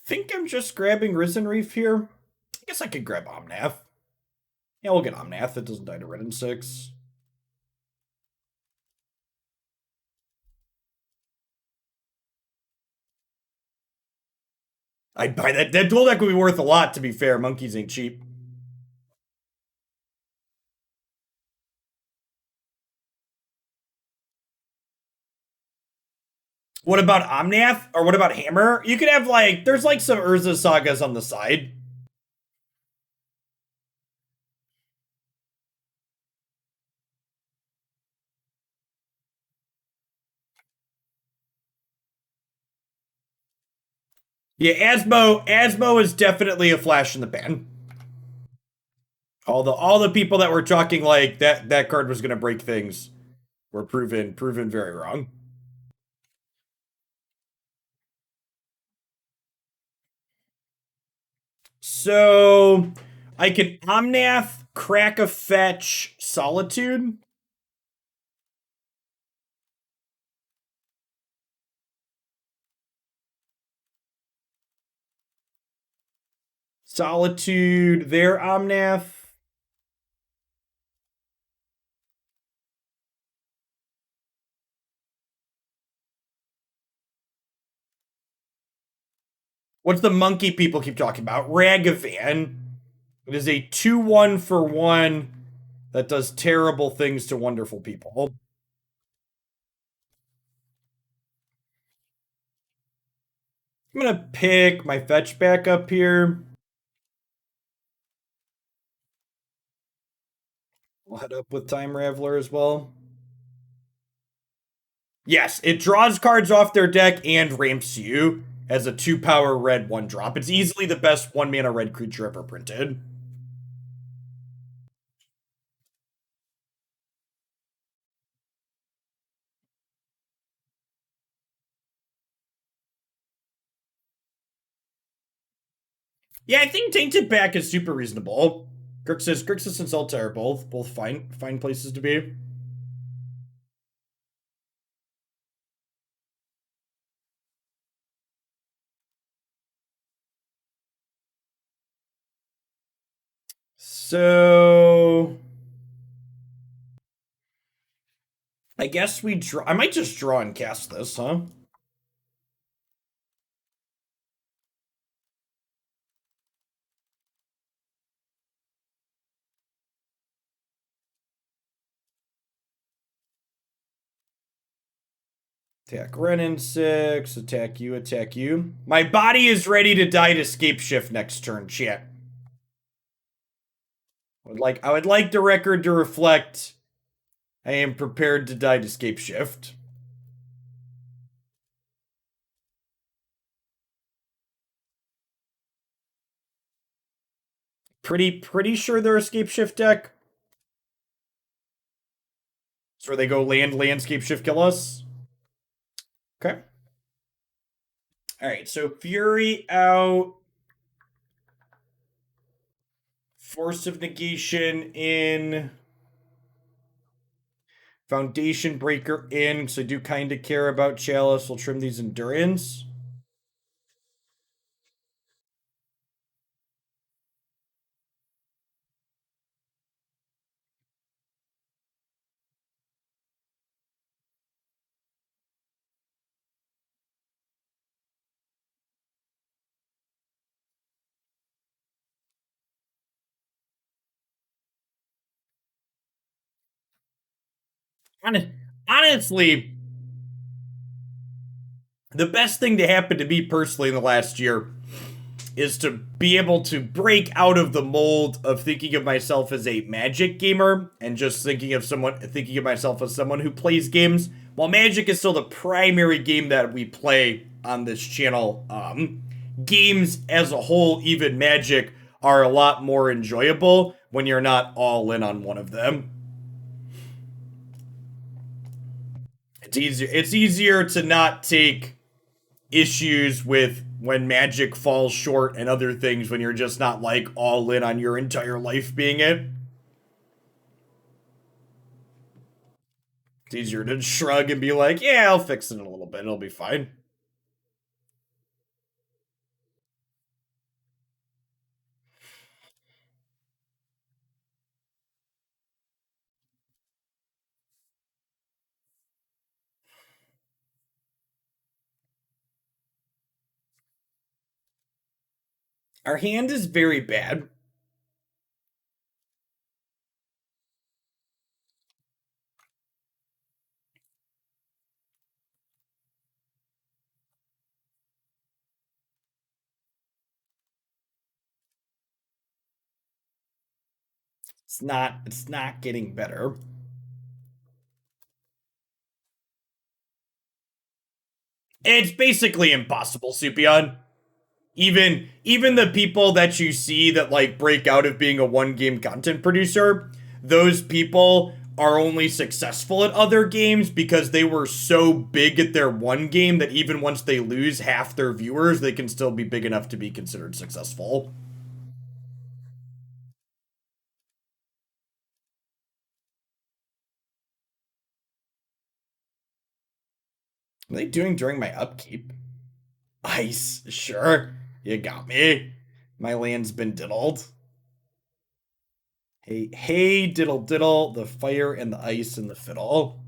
Think I'm just grabbing Risen Reef here. I guess I could grab Omnath. Yeah, we'll get Omnath. It doesn't die to Wrenn and Six. I'd buy that. That dual deck would be worth a lot, to be fair. Monkeys ain't cheap. What about Omnath? Or what about Hammer? You could have, like, there's like some Urza sagas on the side. Yeah, Asmo is definitely a flash in the pan. All the people that were talking like that card was gonna break things were proven very wrong. So I can Omnath, crack a fetch, Solitude. Solitude, there, Omnath. What's the monkey people keep talking about? Ragavan. It is a 2-1 for 1 that does terrible things to wonderful people. I'm gonna pick my fetch back up here. We'll head up with Time Raveler as well. Yes, it draws cards off their deck and ramps you as a 2-power red 1-drop. It's easily the best 1-mana red creature ever printed. Yeah, I think Tainted Back is super reasonable. Grixis and Sultai are both fine places to be. So I guess we draw. I might just draw and cast this, huh? Attack Wrenn and Six. Attack you. Attack you. My body is ready to die to Scape Shift next turn. Chat. I would like the record to reflect. I am prepared to die to Scape Shift. Pretty sure they're a Scape Shift deck. So where they go landscape shift, kill us. Okay. All right. So Fury out. Force of Negation in. Foundation Breaker in. So I do kind of care about Chalice. We'll trim these Endurance. Honestly, the best thing to happen to me personally in the last year is to be able to break out of the mold of thinking of myself as a Magic gamer and just thinking of myself as someone who plays games. While Magic is still the primary game that we play on this channel, games as a whole, even Magic, are a lot more enjoyable when you're not all in on one of them. It's easier to not take issues with when Magic falls short and other things when you're just not like all in on your entire life being it. It's easier to shrug and be like, yeah, I'll fix it in a little bit. It'll be fine. Our hand is very bad. It's not getting better. It's basically impossible, Supion. Even the people that you see that like break out of being a one game content producer, those people are only successful at other games because they were so big at their one game that even once they lose half their viewers, they can still be big enough to be considered successful. What are they doing during my upkeep? Ice, sure. You got me. My land's been diddled. Hey, diddle diddle, the fire and the ice and the fiddle.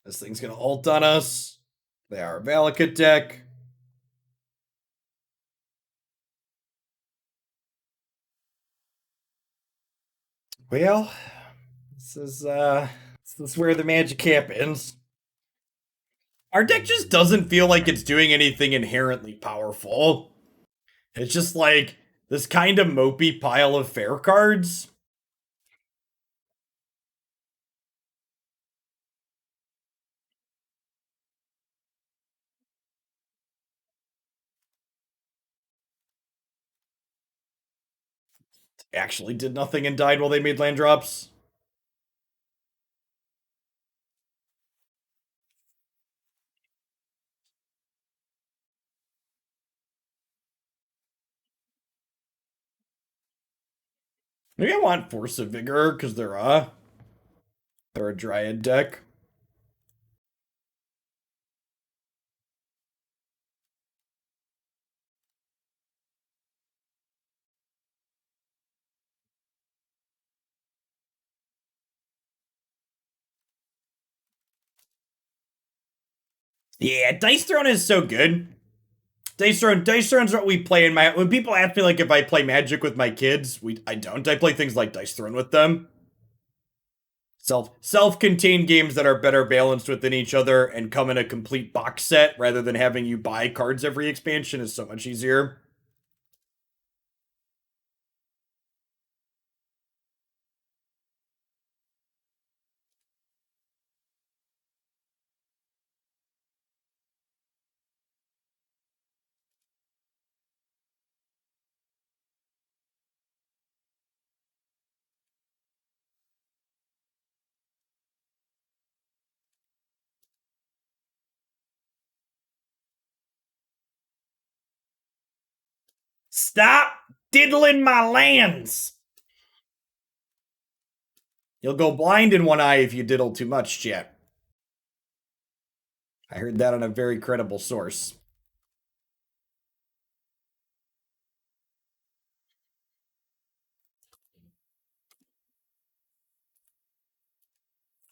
This thing's gonna ult on us. They are a Valakut deck. Well, This is where the magic happens. Our deck just doesn't feel like it's doing anything inherently powerful. It's just like this kind of mopey pile of fair cards. Actually did nothing and died while they made land drops. Maybe I want Force of Vigor because they're a Dryad deck. Yeah, Dice Throne is so good. Dice Throne's what we play in my. When people ask me like if I play Magic with my kids, I don't. I play things like Dice Throne with them. Self-contained games that are better balanced within each other and come in a complete box set rather than having you buy cards every expansion is so much easier. Stop diddling my lands! You'll go blind in one eye if you diddle too much, chat. I heard that on a very credible source.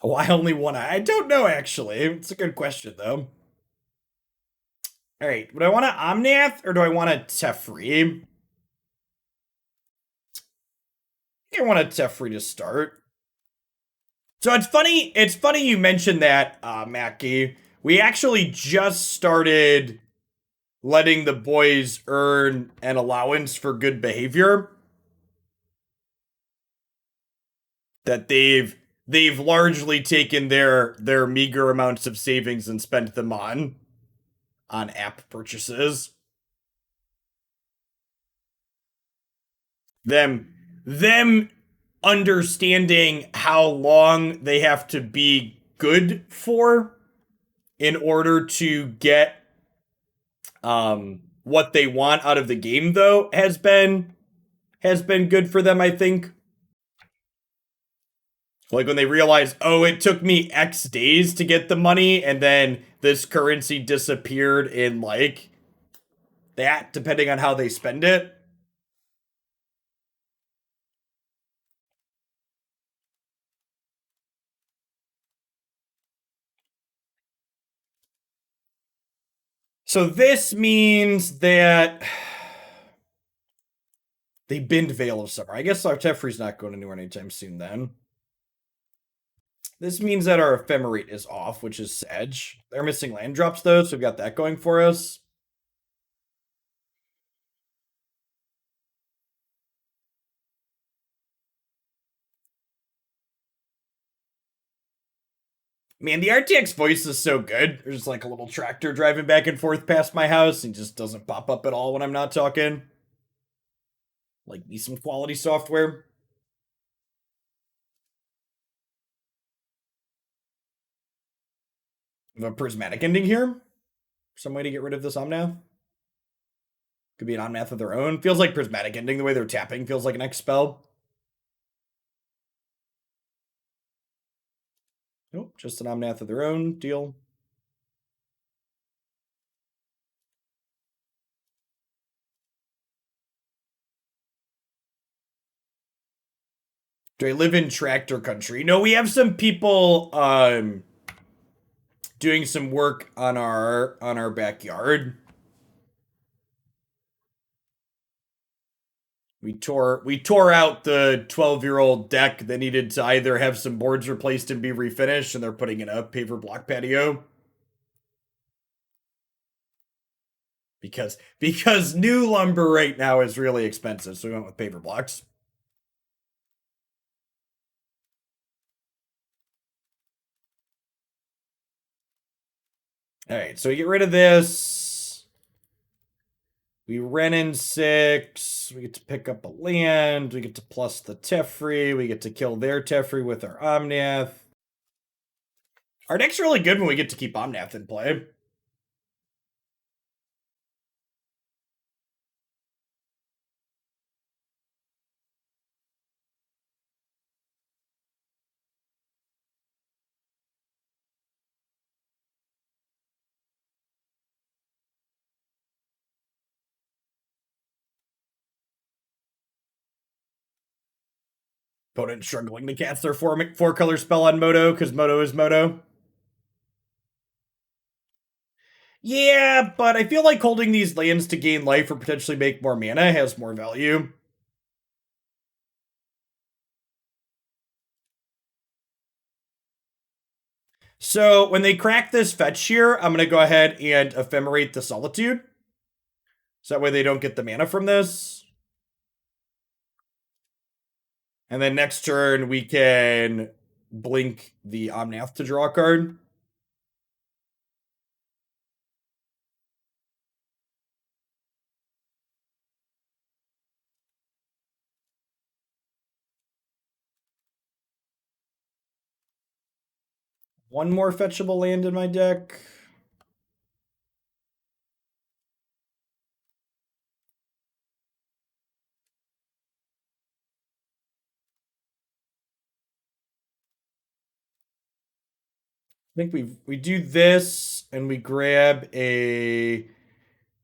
Why only one eye? I don't know, actually. It's a good question, though. All right, would I want an Omnath or do I want a Teferi? I think I want a Teferi to start. So it's funny. It's funny you mentioned that, Mackie. We actually just started letting the boys earn an allowance for good behavior that they've largely taken their meager amounts of savings and spent them on app purchases. Them understanding how long they have to be good for in order to get what they want out of the game, though, has been good for them, I think. Like when they realize, oh, it took me X days to get the money, and then this currency disappeared in like that, depending on how they spend it. So this means that they binned Veil of Summer. I guess our Teferi's not going anywhere anytime soon then. This means that our Ephemerate is off, which is Sedge. They're missing land drops, though, so we've got that going for us. Man, the RTX voice is so good. There's like a little tractor driving back and forth past my house and just doesn't pop up at all when I'm not talking. Like, need some quality software. We have a Prismatic Ending here. Some way to get rid of this Omnath. Could be an Omnath of their own. Feels like Prismatic Ending. The way they're tapping feels like an X spell. Nope, just an Omnath of their own. Deal. Do I live in tractor country? No, we have some people doing some work on our backyard. We tore out the 12-year-old deck that needed to either have some boards replaced and be refinished, and they're putting in a paver block patio. Because new lumber right now is really expensive, so we went with paver blocks. All right, so we get rid of this. We Wrenn and Six. We get to pick up a land. We get to plus the Teferi. We get to kill their Teferi with our Omnath. Our deck's really good when we get to keep Omnath in play. Opponent struggling to cast their four color spell on MODO because MODO is MODO. Yeah, but I feel like holding these lands to gain life or potentially make more mana has more value. So when they crack this fetch here, I'm going to go ahead and Ephemerate the Solitude. So that way they don't get the mana from this. And then next turn, we can blink the Omnath to draw a card. One more fetchable land in my deck. I think we do this and we grab a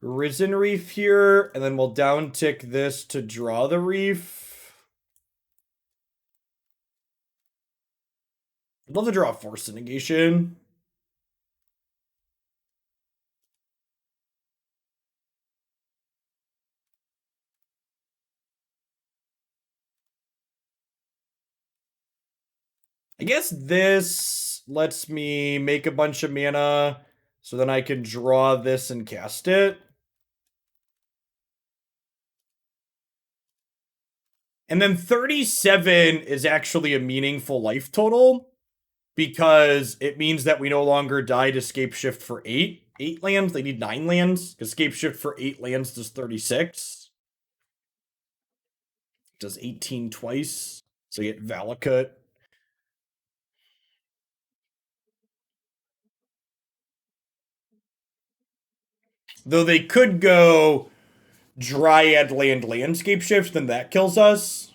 Risen Reef here, and then we'll downtick this to draw the reef. I'd love to draw a Force of Negation. I guess this lets me make a bunch of mana so then I can draw this and cast it. And then 37 is actually a meaningful life total because it means that we no longer die to Scape Shift for 8 lands. They need 9 lands because Scape Shift for 8 lands does 36. It does 18 twice. So you get Valakut. Though they could go Dryad land landscape shift, then that kills us.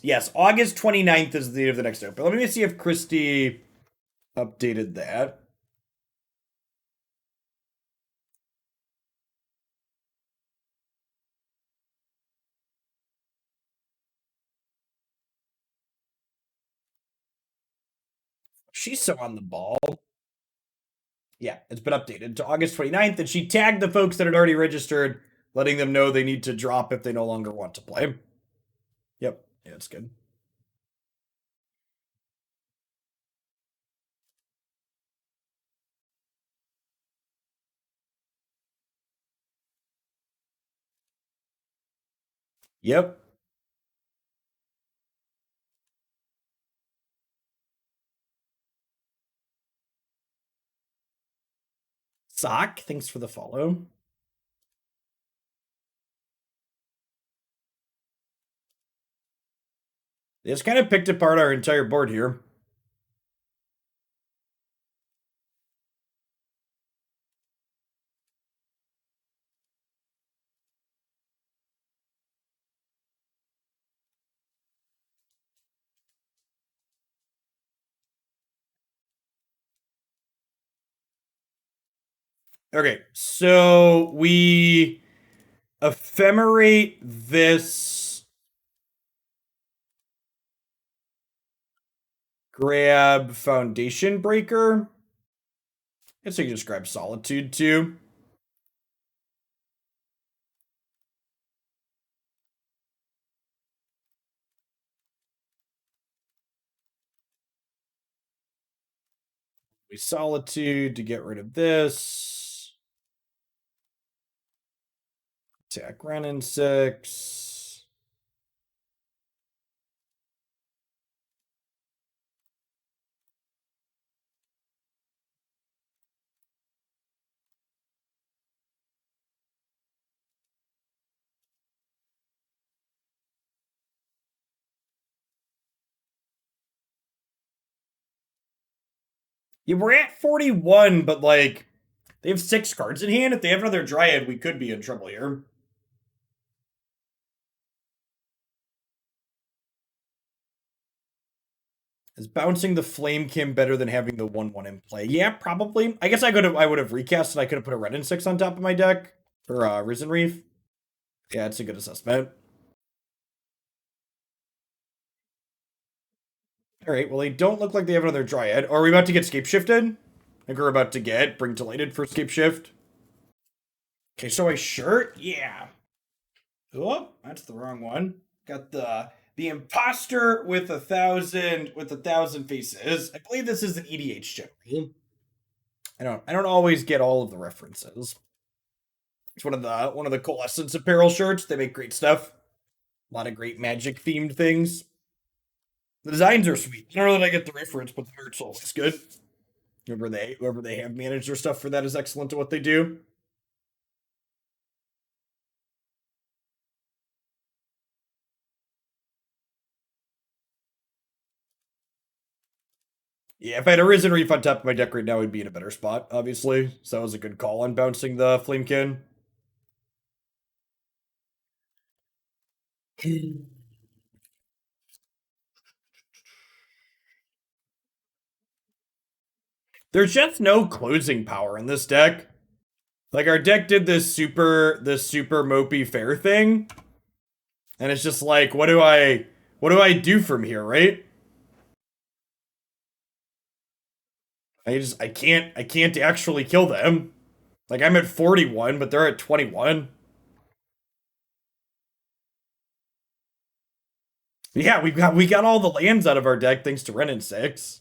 Yes, August 29th is the date of the next open. Let me see if Christy updated that. She's so on the ball. Yeah, it's been updated to August 29th, and she tagged the folks that had already registered, letting them know they need to drop if they no longer want to play. Yep, yeah, it's good. Yep. Sock, thanks for the follow. They just kind of picked apart our entire board here. Okay, so we ephemerate this, grab Foundation Breaker. And so you can just grab Solitude too. We Solitude to get rid of this. Attack Wrenn and Six. Yeah, we're at 41, but like they have 6 cards in hand. If they have another Dryad, we could be in trouble here. Is bouncing the Flamekin better than having the 1/1 in play? Yeah, probably. I guess I would have recast and I could have put a Wrenn and Six on top of my deck for Risen Reef. Yeah, it's a good assessment. Alright, well, they don't look like they have another Dryad. Are we about to get Scape Shifted? I think we're about to get Bring to Lighted for Scape Shift. Okay, so a shirt? Yeah. Oh, that's the wrong one. Got the imposter with a thousand faces. I believe this is an EDH general. I don't always get all of the references. It's one of the Coalescence apparel shirts. They make great stuff. A lot of great magic themed things. The designs are sweet. I don't know that I get the reference, but the art's always good. Whoever they have managed their stuff for that is excellent at what they do. Yeah, if I had a Risen Reef on top of my deck right now, we'd be in a better spot, obviously. So that was a good call on bouncing the Flamekin. There's just no closing power in this deck. Like our deck did this super mopey fair thing, and it's just like, what do I do from here, right? I can't actually kill them. Like I'm at 41, but they're at 21. Yeah, we got all the lands out of our deck thanks to Wrenn and Six.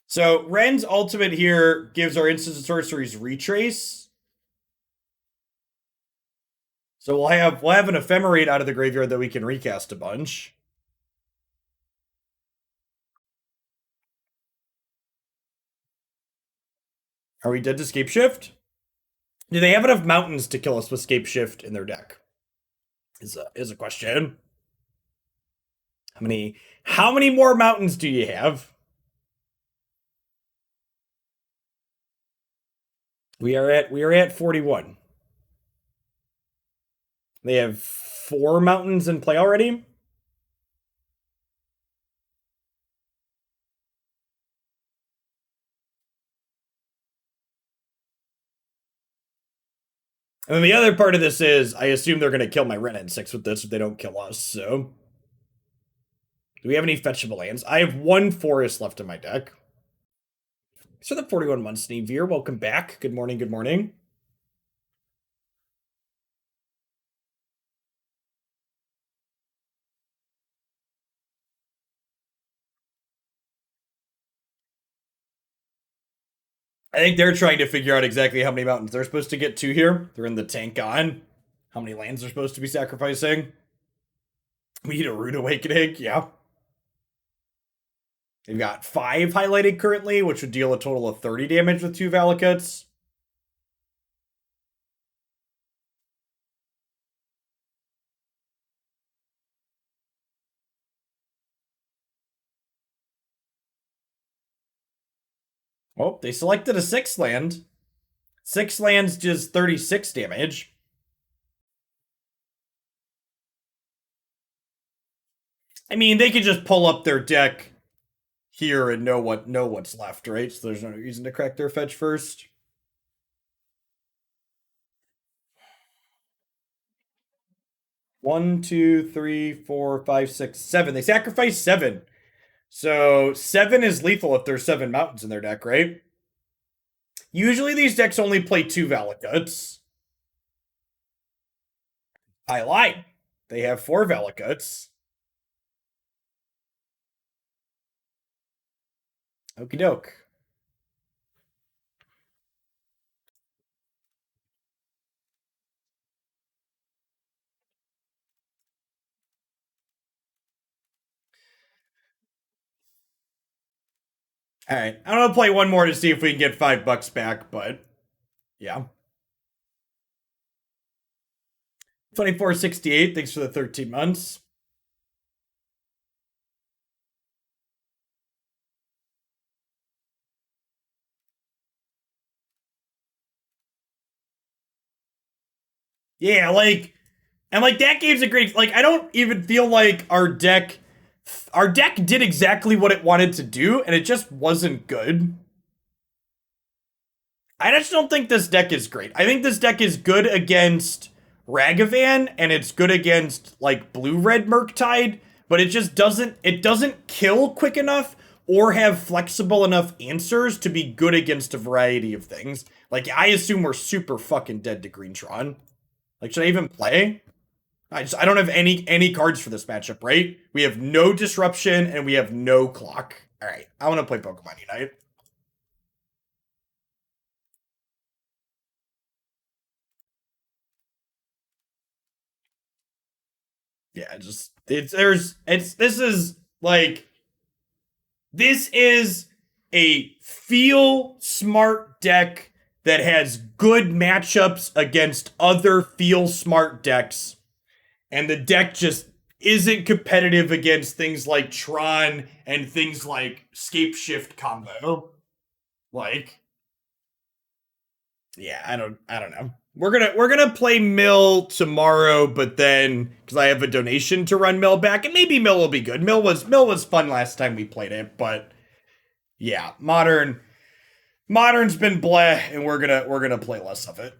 So Wren's ultimate here gives our instants and sorceries retrace. So we'll have an Ephemerate out of the graveyard that we can recast a bunch. Are we dead to Scape Shift? Do they have enough mountains to kill us with Scape Shift in their deck? Is a question. How many more mountains do you have? We are at 41. They have 4 mountains in play already. And then the other part of this is, I assume they're going to kill my Wrenn and Six with this if they don't kill us, so... Do we have any fetchable lands? I have 1 forest left in my deck. So the 41 months, Veer, welcome back. Good morning, good morning. I think they're trying to figure out exactly how many mountains they're supposed to get to here. They're in the tank on. How many lands they're supposed to be sacrificing. We need a Rude Awakening, yeah. They've got 5 highlighted currently, which would deal a total of 30 damage with 2 Valakuts. Oh, they selected a 6th land. 6 lands just 36 damage. I mean, they could just pull up their deck here and know what's left, right? So there's no reason to crack their fetch first. One, two, three, four, five, six, seven. They sacrifice seven. So seven is lethal if there's seven mountains in their deck, right? Usually these decks only play two Valakuts. I lied. They have four Valakuts. Okie doke. All right, I'm gonna play one more to see if we can get $5 back, but yeah. 2468. Thanks for the 13 months. Yeah, like, and like that game's a great. Like, I don't even feel like our deck did exactly what it wanted to do, and it just wasn't good. I just don't think this deck is great. I think this deck is good against Ragavan, and it's good against like blue-red Murktide, but it doesn't kill quick enough or have flexible enough answers to be good against a variety of things. Like, I assume we're super fucking dead to Greentron. Like, should I even play? I don't have any cards for this matchup, right? We have no disruption and we have no clock. All right, I want to play Pokemon Unite. Yeah, just it's there's it's this is a feel smart deck that has good matchups against other feel smart decks, and the deck just isn't competitive against things like Tron and things like Scape Shift combo. Like, yeah, I don't know. We're gonna play Mill tomorrow, but then because I have a donation to run Mill back, and maybe Mill will be good. Mill was fun last time we played it, but yeah, modern's been bleh, and we're gonna play less of it.